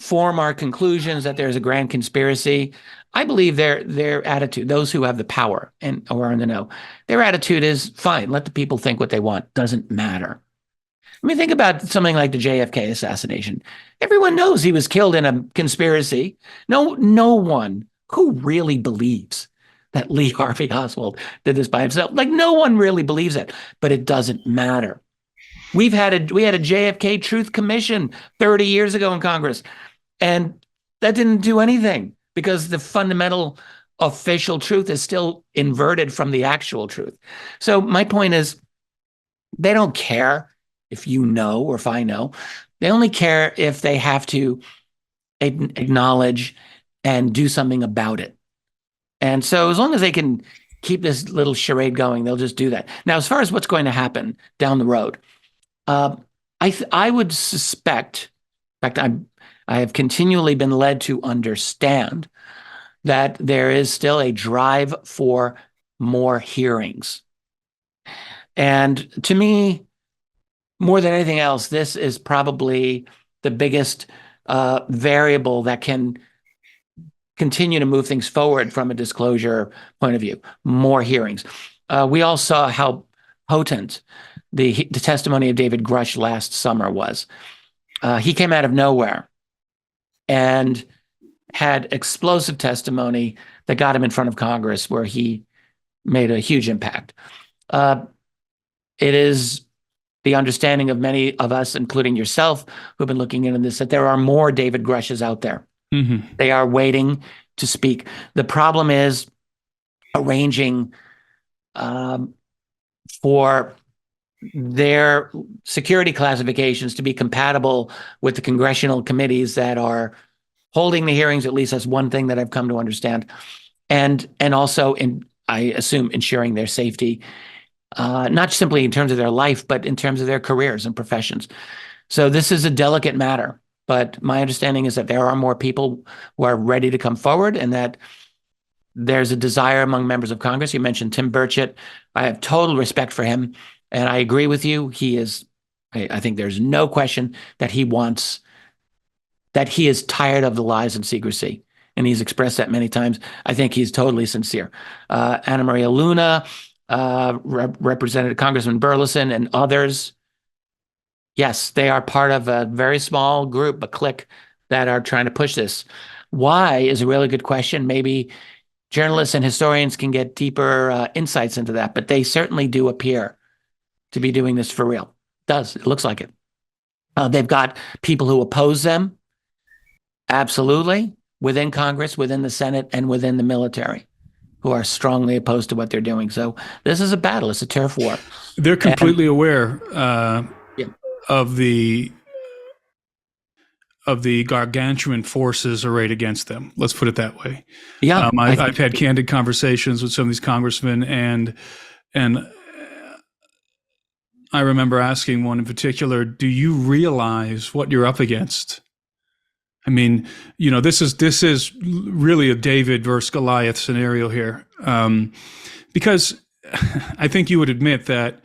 form our conclusions that there's a grand conspiracy, I believe their attitude, those who have the power and or are in the know, their attitude is fine. Let the people think what they want. Doesn't matter. I mean, think about something like the JFK assassination. Everyone knows he was killed in a conspiracy. No one who really believes that Lee Harvey Oswald did this by himself. Like, no one really believes it, but it doesn't matter. We had a JFK Truth Commission 30 years ago in Congress, and that didn't do anything because the fundamental official truth is still inverted from the actual truth. So my point is, they don't care if you know or if I know. They only care if they have to acknowledge and do something about it. And so as long as they can keep this little charade going, they'll just do that. Now, as far as what's going to happen down the road, I would suspect, in fact, I have continually been led to understand that there is still a drive for more hearings. And to me, more than anything else, this is probably the biggest variable that can continue to move things forward from a disclosure point of view. More hearings. We all saw how potent the testimony of David Grush last summer was. He came out of nowhere and had explosive testimony that got him in front of Congress, where he made a huge impact. It is the understanding of many of us, including yourself, who've been looking into this, that there are more David Grushes out there. Mm-hmm. They are waiting to speak. The problem is arranging for their security classifications to be compatible with the congressional committees that are holding the hearings. At least that's one thing that I've come to understand. And also, I assume, ensuring their safety, not simply in terms of their life, but in terms of their careers and professions. So this is a delicate matter. But my understanding is that there are more people who are ready to come forward, and that there's a desire among members of Congress. You mentioned Tim Burchett. I have total respect for him, and I agree with you. He is, I think there's no question that he is tired of the lies and secrecy, and he's expressed that many times. I think he's totally sincere. Anna Maria Luna, Representative Congressman Burleson, and others, yes, they are part of a very small group, a clique, that are trying to push this. Why is a really good question. Maybe journalists and historians can get deeper insights into that, but they certainly do appear to be doing this for real. It looks like it. They've got people who oppose them, absolutely, within Congress, within the Senate, and within the military, who are strongly opposed to what they're doing. So this is a battle. It's a turf war. They're completely aware of the gargantuan forces arrayed against them. Let's put it that way. Yeah, I've had candid conversations with some of these congressmen, and I remember asking one in particular, "Do you realize what you're up against?" I mean, this is really a David versus Goliath scenario here, because I think you would admit that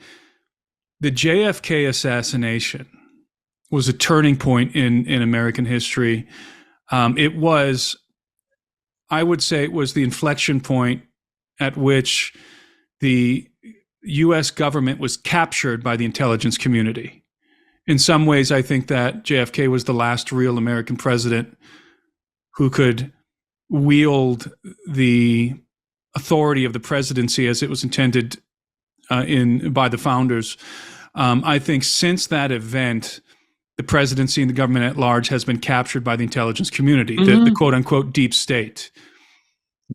the JFK assassination was a turning point in American history. It was, I would say, it was the inflection point at which the U.S. government was captured by the intelligence community. In some ways, I think that JFK was the last real American president who could wield the authority of the presidency as it was intended by the founders. I think since that event, the presidency and the government at large has been captured by the intelligence community, the quote unquote deep state.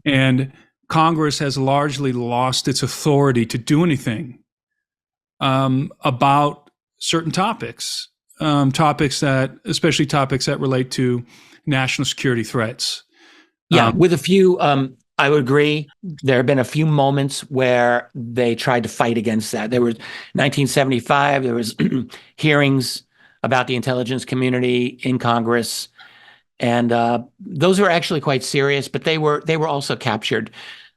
And Congress has largely lost its authority to do anything about certain topics, especially topics that relate to national security threats. Yeah, with a few I would agree. There have been a few moments where they tried to fight against that. There was 1975, there was hearings about the intelligence community in Congress, and those were actually quite serious, but they were also captured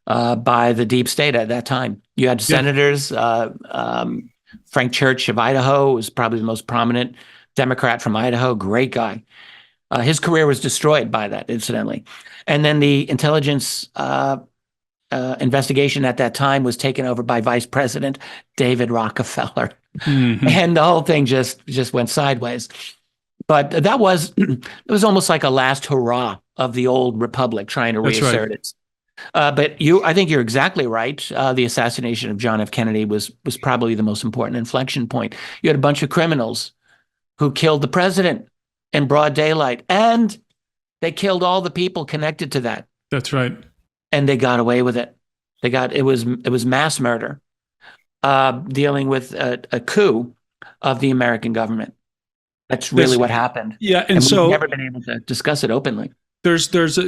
by the deep state at that time. You had senators, Frank Church of Idaho was probably the most prominent Democrat from Idaho, great guy. His career was destroyed by that, incidentally. And then the intelligence investigation at that time was taken over by Vice President David Rockefeller. Mm-hmm. And the whole thing just went sideways. But that was it was almost like a last hurrah of the old republic trying to reassert it. But I think you're exactly right. The assassination of John F. Kennedy was probably the most important inflection point. You had a bunch of criminals who killed the president in broad daylight, and they killed all the people connected to that. That's right. And they got away with it. It was mass murder, dealing with a coup of the American government. That's really what happened. Yeah, and so we've never been able to discuss it openly.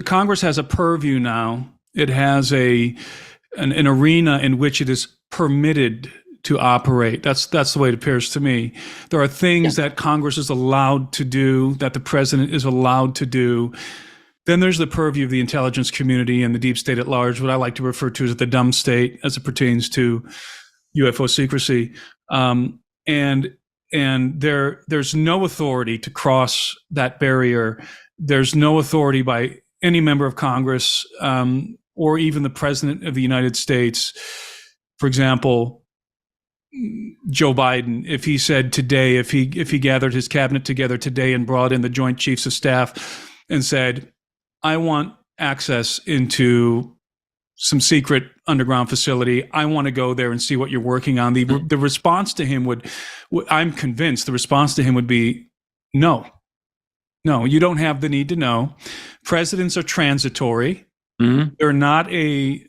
Congress has a purview now. It has an arena in which it is permitted to operate. That's the way it appears to me. There are things that Congress is allowed to do, that the president is allowed to do. Then there's the purview of the intelligence community and the deep state at large, what I like to refer to as the dumb state as it pertains to UFO secrecy. And there's no authority to cross that barrier. There's no authority by any member of Congress, or even the president of the United States. For example, Joe Biden, if he said today, if he gathered his cabinet together today and brought in the Joint Chiefs of Staff and said, I want access into some secret underground facility, I want to go there and see what you're working on, the response to him I'm convinced the response to him would be, no, you don't have the need to know. Presidents are transitory. Mm-hmm. They're not a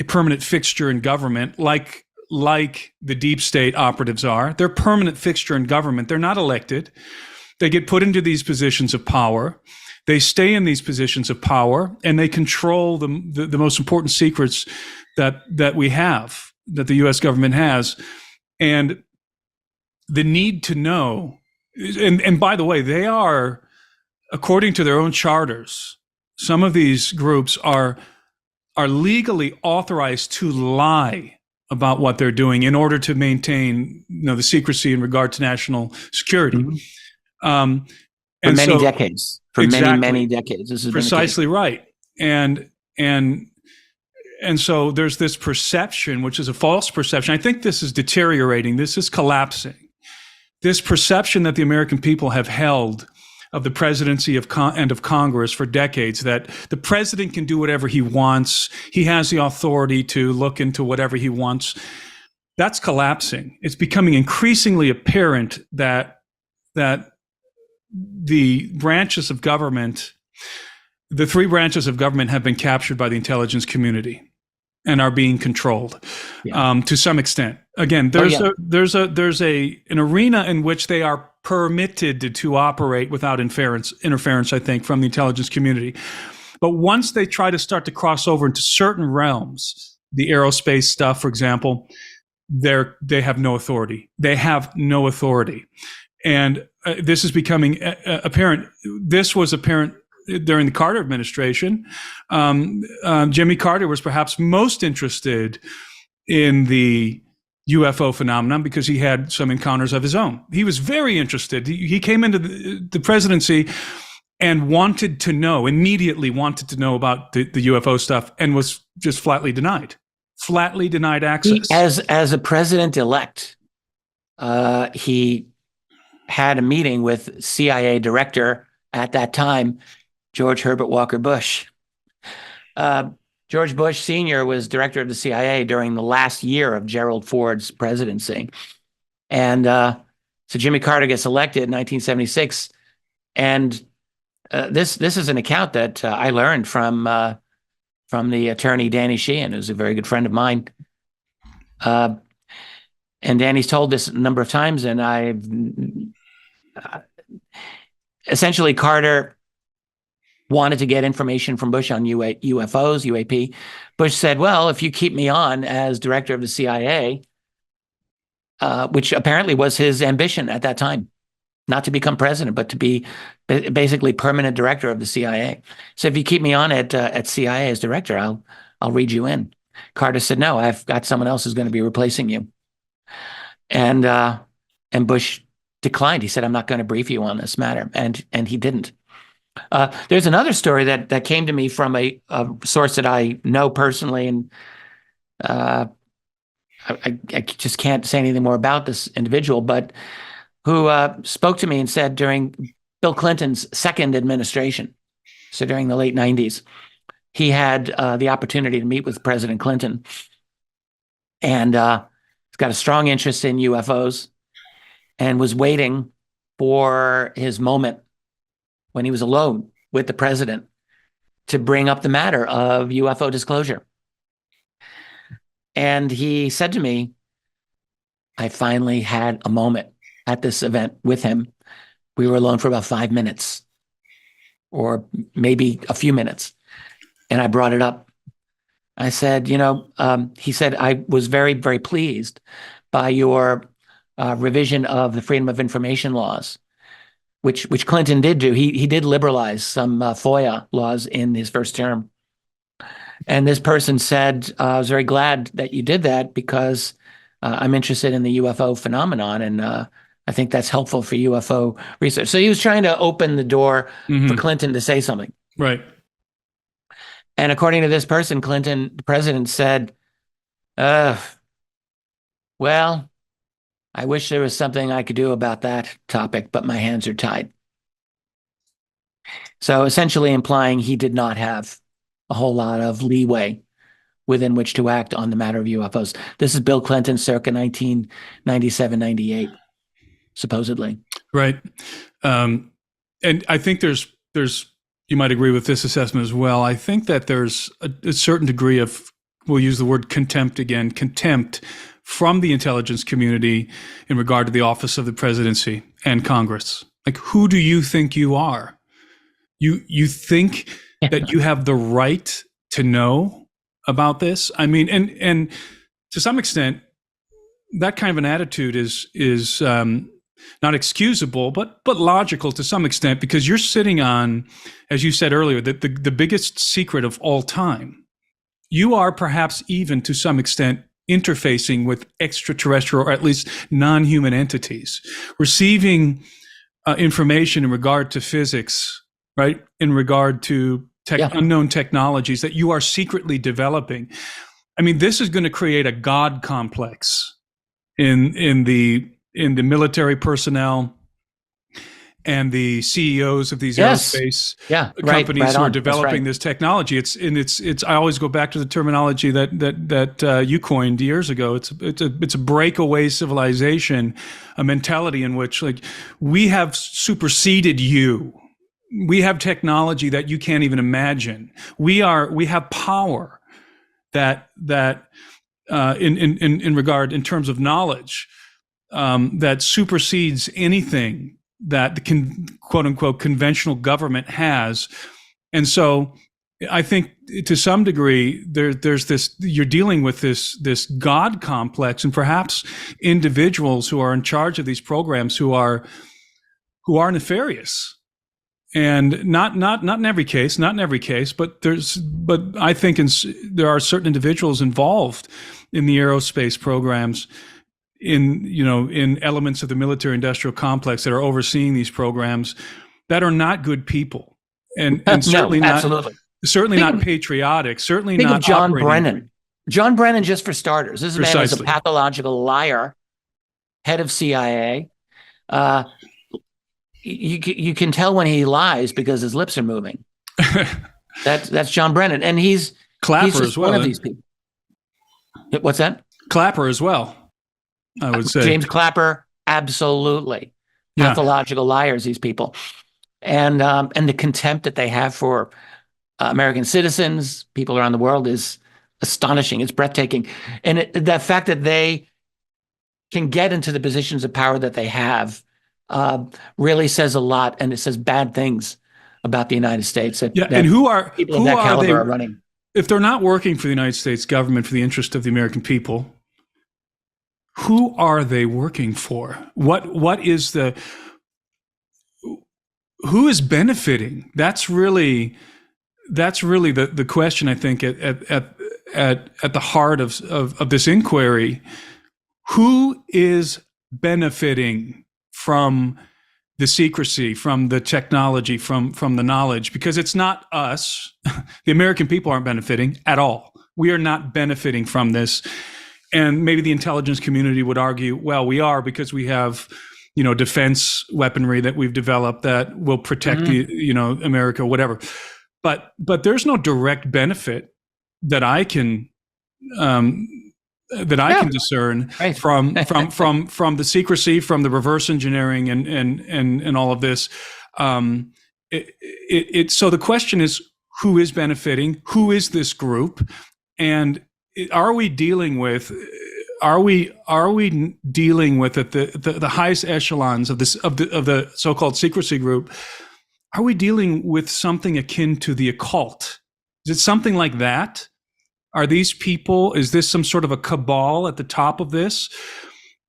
permanent fixture in government like the deep state operatives are. They're permanent fixture in government. They're not elected. They get put into these positions of power. They stay in these positions of power, and they control the most important secrets that we have, that the U.S. government has. And the need to know, and by the way, they are, according to their own charters, some of these groups are legally authorized to lie about what they're doing in order to maintain, the secrecy in regard to national security. Mm-hmm. For many decades. Many decades. This is precisely right. And so there's this perception, which is a false perception. I think this is deteriorating. This is collapsing. This perception that the American people have held of the presidency and of Congress for decades, that the president can do whatever he wants. He has the authority to look into whatever he wants. That's collapsing. It's becoming increasingly apparent that the branches of government, the three branches of government, have been captured by the intelligence community and are being controlled to some extent. Again, there's an arena in which they are permitted to operate without interference, I think, from the intelligence community. But once they try to start to cross over into certain realms, the aerospace stuff, for example, they have no authority. They have no authority. And this is becoming apparent. This was apparent during the Carter administration. Jimmy Carter was perhaps most interested in the UFO phenomenon because he had some encounters of his own. He was very interested. He came into the presidency and immediately wanted to know about the UFO stuff, and was just flatly denied access. As a president-elect, he had a meeting with CIA director at that time, George Herbert Walker Bush. George Bush Sr. was director of the CIA during the last year of Gerald Ford's presidency. And so Jimmy Carter gets elected in 1976. And this is an account that I learned from the attorney Danny Sheehan, who's a very good friend of mine. And Danny's told this a number of times, and essentially Carter wanted to get information from Bush on UFOs, UAP. Bush said, well, if you keep me on as director of the CIA, which apparently was his ambition at that time, not to become president, but to be basically permanent director of the CIA. So if you keep me on at CIA as director, I'll read you in. Carter said, no, I've got someone else who's going to be replacing you. And Bush declined. He said, I'm not going to brief you on this matter. And he didn't. There's another story that came to me from a source that I know personally, and I just can't say anything more about this individual, but who spoke to me and said during Bill Clinton's second administration, so during the late 90s, he had the opportunity to meet with President Clinton, and he's got a strong interest in UFOs and was waiting for his moment when he was alone with the president to bring up the matter of UFO disclosure. And he said to me, I finally had a moment at this event with him. We were alone for about 5 minutes or maybe a few minutes. And I brought it up. I said, he said, I was very, very pleased by your revision of the Freedom of Information laws, which Clinton did do. He did liberalize some FOIA laws in his first term. And this person said, I was very glad that you did that because I'm interested in the UFO phenomenon, and I think that's helpful for UFO research. So he was trying to open the door for Clinton to say something. Right. And according to this person, Clinton, the president, said, well, I wish there was something I could do about that topic, but my hands are tied. So essentially implying he did not have a whole lot of leeway within which to act on the matter of UFOs. This is Bill Clinton circa 1997, 98, supposedly. Right. And I think there's you might agree with this assessment as well. I think that there's a certain degree of, we'll use the word contempt again, contempt from the intelligence community in regard to the office of the presidency and Congress. Like, who do you think you are? You think that you have the right to know about this? I mean, and to some extent, that kind of an attitude is not excusable, but logical to some extent, because you're sitting on, as you said earlier, the biggest secret of all time. You are perhaps even to some extent interfacing with extraterrestrial, or at least non-human entities, receiving information in regard to physics, right? In regard to unknown technologies that you are secretly developing. I mean, this is going to create a God complex in the military personnel and the CEOs of these aerospace companies who are developing this technology. It's. I always go back to the terminology that you coined years ago. It's a breakaway civilization, a mentality in which, like, we have superseded you. We have technology that you can't even imagine. We have power that in terms of knowledge that supersedes anything that the quote unquote conventional government has. And so I think to some degree there's this, you're dealing with this God complex, and perhaps individuals who are in charge of these programs who are nefarious. And not in every case, but I think there are certain individuals involved in the aerospace programs, in elements of the military industrial complex that are overseeing these programs, that are not good people, and certainly not patriotic, certainly not. John Brennan. John Brennan, just for starters, this man is a pathological liar, head of CIA. You can tell when he lies because his lips are moving. That's John Brennan, and he's Clapper as well. One of these people. What's that? Clapper as well, I would say. James Clapper, absolutely. Pathological liars, these people. And the contempt that they have for American citizens, people around the world, is astonishing. It's breathtaking. And the fact that they can get into the positions of power that they have really says a lot, and it says bad things about the United States that, Yeah, that and who are people of that caliber they? are running. If they're not working for the United States government for the interest of the American people, who are they working for? What is the who is benefiting? That's really the question, I think, at the heart of this inquiry. Who is benefiting from the secrecy, from the technology, from the knowledge? Because it's not us. The American people aren't benefiting at all. We are not benefiting from this. And maybe the intelligence community would argue, well, we are, because we have, defense weaponry that we've developed that will protect America, whatever. But there's no direct benefit that I can can discern from the secrecy, from the reverse engineering, and all of this. So the question is, who is benefiting? Who is this group? And are we dealing with at the highest echelons of the so-called secrecy group? Are we dealing with something akin to the occult? Is it something like that? Are these people, is this some sort of a cabal at the top of this?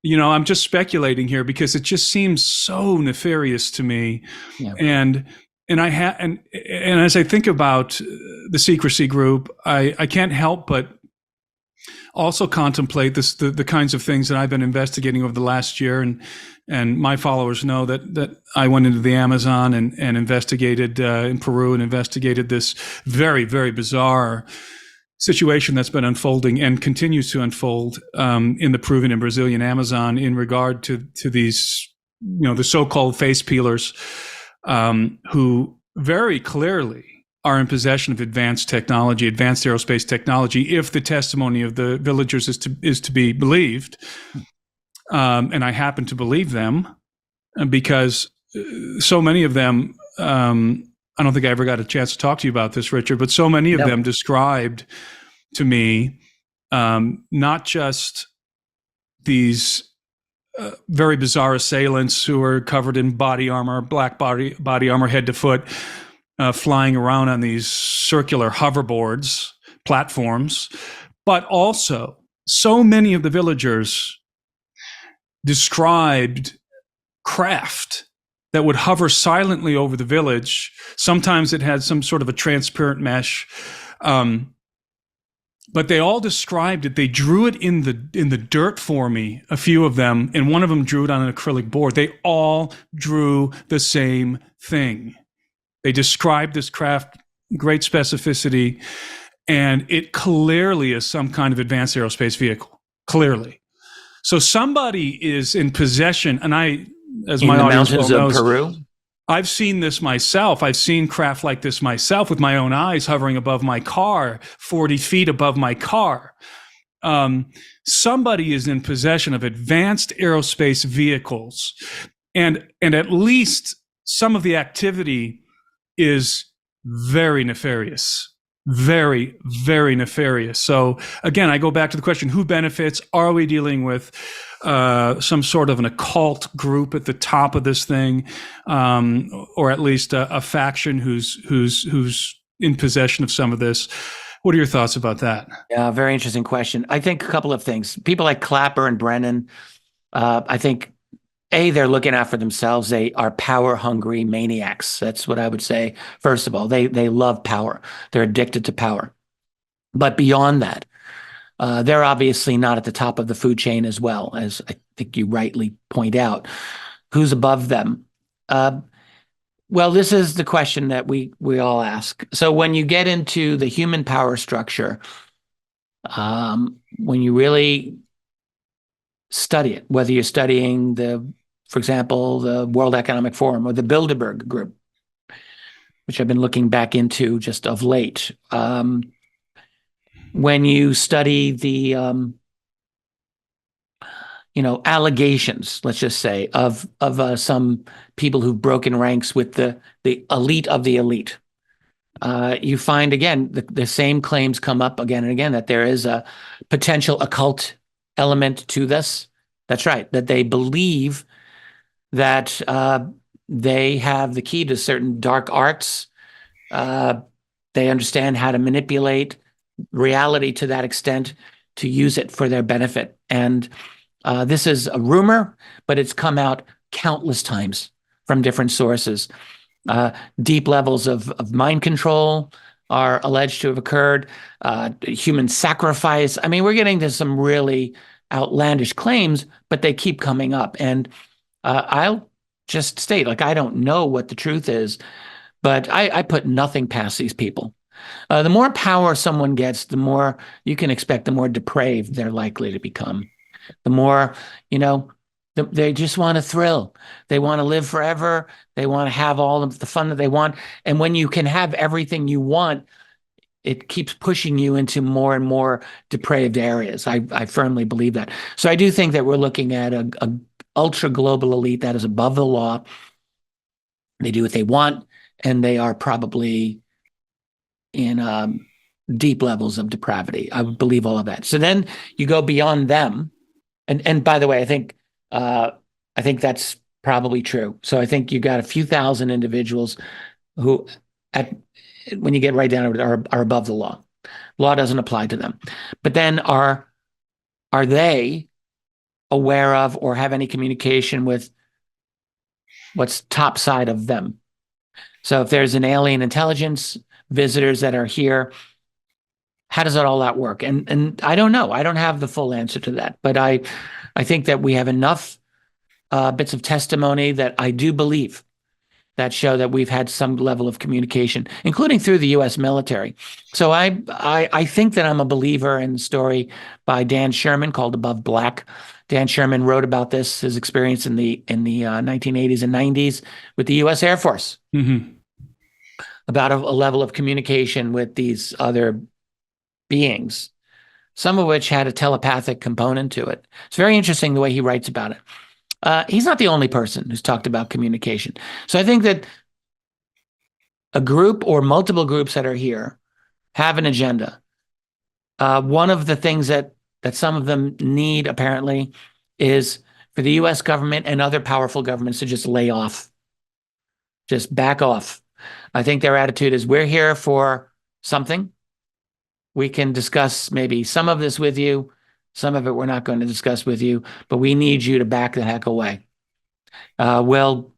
I'm just speculating here because it just seems so nefarious to me. Yeah. And as I think about the secrecy group, I can't help but also contemplate the kinds of things that I've been investigating over the last year. And my followers know that I went into the Amazon and investigated in Peru and investigated this very, very bizarre situation that's been unfolding and continues to unfold in the Peruvian and Brazilian Amazon in regard to these, the so-called face peelers who very clearly are in possession of advanced technology, advanced aerospace technology, if the testimony of the villagers is to be believed. And I happen to believe them because so many of them, I don't think I ever got a chance to talk to you about this, Richard, but so many of them described to me not just these very bizarre assailants who are covered in body armor, black body armor head to foot, flying around on these circular hoverboards, platforms, but also so many of the villagers described craft that would hover silently over the village. Sometimes it had some sort of a transparent mesh, but they all described it. They drew it in the dirt for me, a few of them, and one of them drew it on an acrylic board. They all drew the same thing. They described this craft, great specificity, and it clearly is some kind of advanced aerospace vehicle, clearly. So somebody is in possession, and as my audience well knows, in the mountains of Peru, I've seen this myself. I've seen craft like this myself with my own eyes, hovering above my car, 40 feet above my car. Somebody is in possession of advanced aerospace vehicles, and at least some of the activity is very nefarious. Very, very nefarious. So again, I go back to the question, who benefits? Are we dealing with some sort of an occult group at the top of this thing, or at least a faction who's in possession of some of this? What are your thoughts about that? Yeah, very interesting question. I think a couple of things. People like Clapper and Brennan, I think, they're looking out for themselves. They are power-hungry maniacs. That's what I would say. First of all, they love power. They're addicted to power. But beyond that, they're obviously not at the top of the food chain as well, as I think you rightly point out. Who's above them? Well, this is the question that we all ask. So when you get into the human power structure, when you really study it, whether you're studying for example, the World Economic Forum or the Bilderberg Group, which I've been looking back into just of late. When you study the, allegations, let's just say, of some people who've broken ranks with the elite of the elite, you find, again, the same claims come up again and again, that there is a potential occult element to this. That's right, that they believe that They have the key to certain dark arts. They understand how to manipulate reality to that extent to use it for their benefit. And this is a rumor, but it's come out countless times from different sources. Deep levels of mind control are alleged to have occurred, human sacrifice. I mean, we're getting to some really outlandish claims, but they keep coming up. And I'll just state, like, I don't know what the truth is, but I put nothing past these people. The more power someone gets, the more you can expect, the more depraved they're likely to become. The more, they just want a thrill. They want to live forever. They want to have all of the fun that they want. And when you can have everything you want, it keeps pushing you into more and more depraved areas. I firmly believe that. So I do think that we're looking at a ultra global elite that is above the law. They do what they want, and they are probably in deep levels of depravity. I would believe all of that. So then you go beyond them, and by the way, I think that's probably true. So I think you got a few thousand individuals who, when you get right down to it, are above the law. Law doesn't apply to them. But then are they aware of or have any communication with what's top side of them? So if there's an alien intelligence, visitors that are here, how does all that work? And I don't know. I don't have the full answer to that. But I think that we have enough bits of testimony that I do believe that show that we've had some level of communication, including through the U.S. military. So I think that I'm a believer in the story by Dan Sherman called Above Black. Dan Sherman wrote about this, his experience in the 1980s and 90s with the U.S. Air Force, about a level of communication with these other beings, some of which had a telepathic component to it. It's very interesting the way he writes about it. He's not the only person who's talked about communication. So I think that a group or multiple groups that are here have an agenda. One of the things that some of them need, apparently, is for the U.S. government and other powerful governments to just lay off, just back off. I think their attitude is, we're here for something. We can discuss maybe some of this with you. Some of it we're not going to discuss with you, but we need you to back the heck away. We'll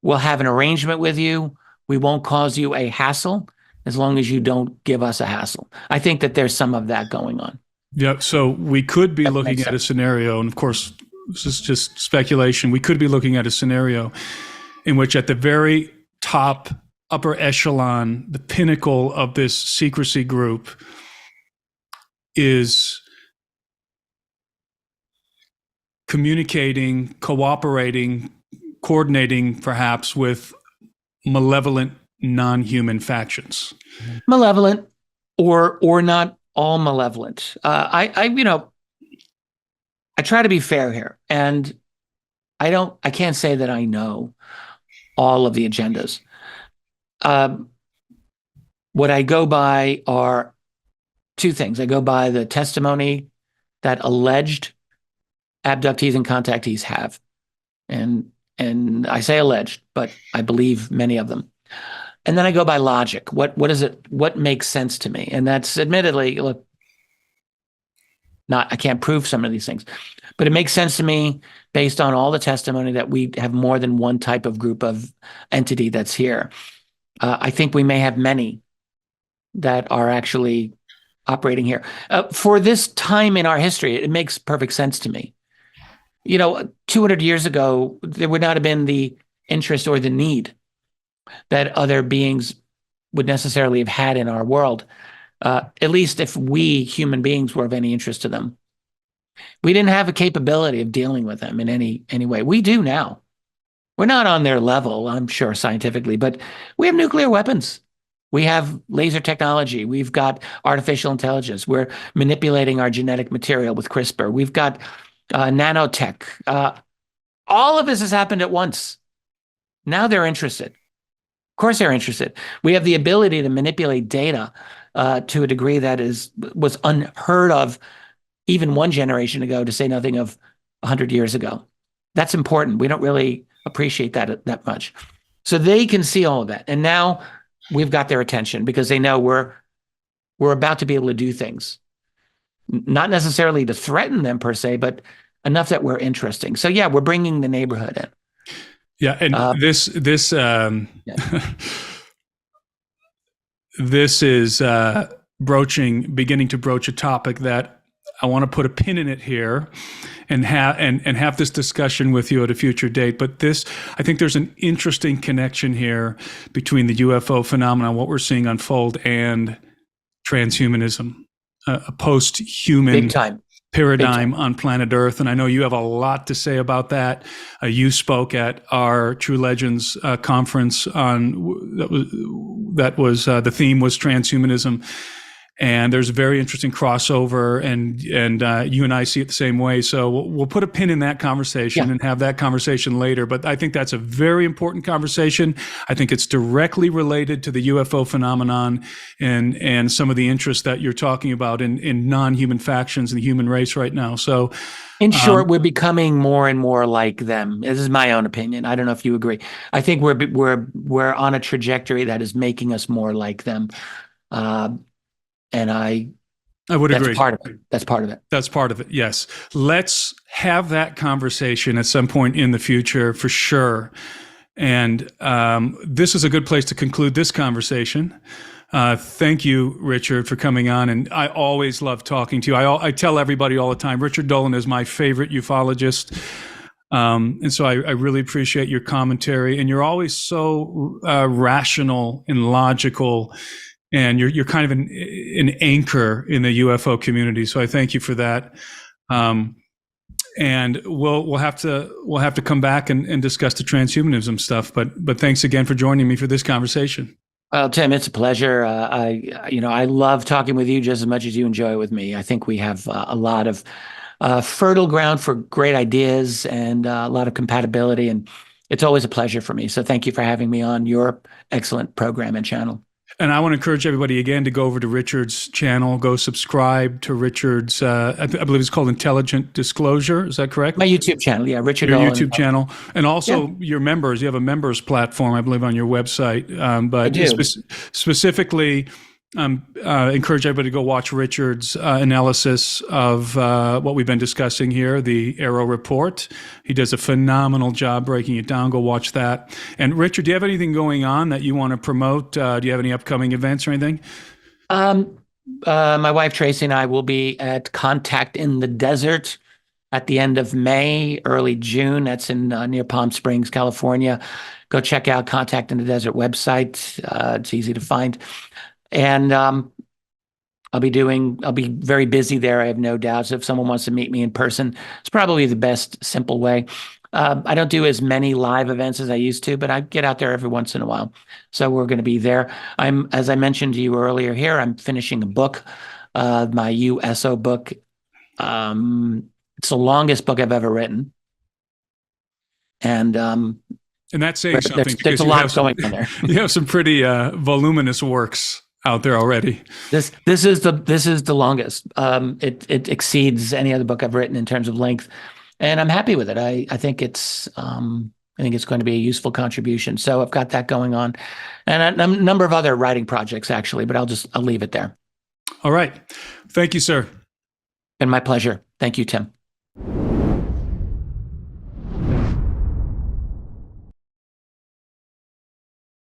have an arrangement with you. We won't cause you a hassle as long as you don't give us a hassle. I think that there's some of that going on. Yeah, so we could be looking at a scenario, and of course, this is just speculation. We could be looking at a scenario in which at the very top, upper echelon, the pinnacle of this secrecy group is communicating, cooperating, coordinating perhaps with malevolent non-human factions. Malevolent or not all malevolent. I try to be fair here, and I can't say that I know all of the agendas. What I go by are two things. I go by the testimony that alleged abductees and contactees have. And I say alleged, but I believe many of them. And then I go by logic. What makes sense to me? And that's admittedly, look, I can't prove some of these things, but it makes sense to me based on all the testimony that we have more than one type of group of entity that's here. I think we may have many that are actually operating here. For this time in our history, it makes perfect sense to me. 200 years ago, there would not have been the interest or the need that other beings would necessarily have had in our world, at least if we human beings were of any interest to them. We didn't have a capability of dealing with them in any way. We do now. We're not on their level, I'm sure, scientifically, but we have nuclear weapons. We have laser technology. We've got artificial intelligence. We're manipulating our genetic material with CRISPR. We've got nanotech. All of this has happened at once. Now they're interested. Of course they're interested. We have the ability to manipulate data to a degree that was unheard of even one generation ago, to say nothing of 100 years ago. That's important. We don't really appreciate that much. So they can see all of that. And now we've got their attention because they know we're about to be able to do things. Not necessarily to threaten them per se, but enough that we're interesting. So yeah, we're bringing the neighborhood in. Yeah, and this this is beginning to broach a topic that I want to put a pin in it here, and have this discussion with you at a future date. But I think there's an interesting connection here between the UFO phenomenon, what we're seeing unfold, and transhumanism, a post-human paradigm on planet Earth. And I know you have a lot to say about that. You spoke at our True Legends conference that was the theme was transhumanism. And there's a very interesting crossover, and you and I see it the same way. So we'll put a pin in that conversation and have that conversation later. But I think that's a very important conversation. I think it's directly related to the UFO phenomenon and some of the interests that you're talking about in non-human factions in the human race right now. So, in short, we're becoming more and more like them. This is my own opinion. I don't know if you agree. I think we're on a trajectory that is making us more like them. And I would agree. That's part of it. That's part of it. Yes. Let's have that conversation at some point in the future for sure. And this is a good place to conclude this conversation. Thank you, Richard, for coming on. And I always love talking to you. I tell everybody all the time, Richard Dolan is my favorite ufologist. And so I really appreciate your commentary. And you're always so rational and logical. And you're kind of an anchor in the UFO community, so I thank you for that. And we'll have to come back and discuss the transhumanism stuff. But thanks again for joining me for this conversation. Well, Tim, it's a pleasure. I love talking with you just as much as you enjoy it with me. I think we have a lot of fertile ground for great ideas and a lot of compatibility, and it's always a pleasure for me. So thank you for having me on your excellent program and channel. And I want to encourage everybody again to go over to Richard's channel, go subscribe to Richard's, I believe it's called Intelligent Disclosure. Is that correct? My YouTube channel, yeah, Richard Your Dolan. YouTube channel. And also your members, you have a members platform, I believe, on your website. But specifically, encourage everybody to go watch Richard's analysis of what we've been discussing here, the AARO report. He does a phenomenal job breaking it down. Go watch that. And Richard, do you have anything going on that you want to promote? Do you have any upcoming events or anything? My wife Tracy and I will be at Contact in the Desert at the end of May, early June. That's in near Palm Springs, California. Go check out Contact in the Desert website. It's easy to find. And I'll be very busy there. I have no doubts. If someone wants to meet me in person, it's probably the best simple way. I don't do as many live events as I used to, but I get out there every once in a while. So we're going to be there. As I mentioned to you earlier here, I'm finishing a book, my USO book. It's the longest book I've ever written. And that's saying something. There's a lot going on there. You have some pretty voluminous works out there already. This is the longest. It exceeds any other book I've written in terms of length, and I'm happy with it. I think it's going to be a useful contribution. So I've got that going on, and a number of other writing projects actually. But I'll leave it there. All right. Thank you, sir. And my pleasure. Thank you, Tim.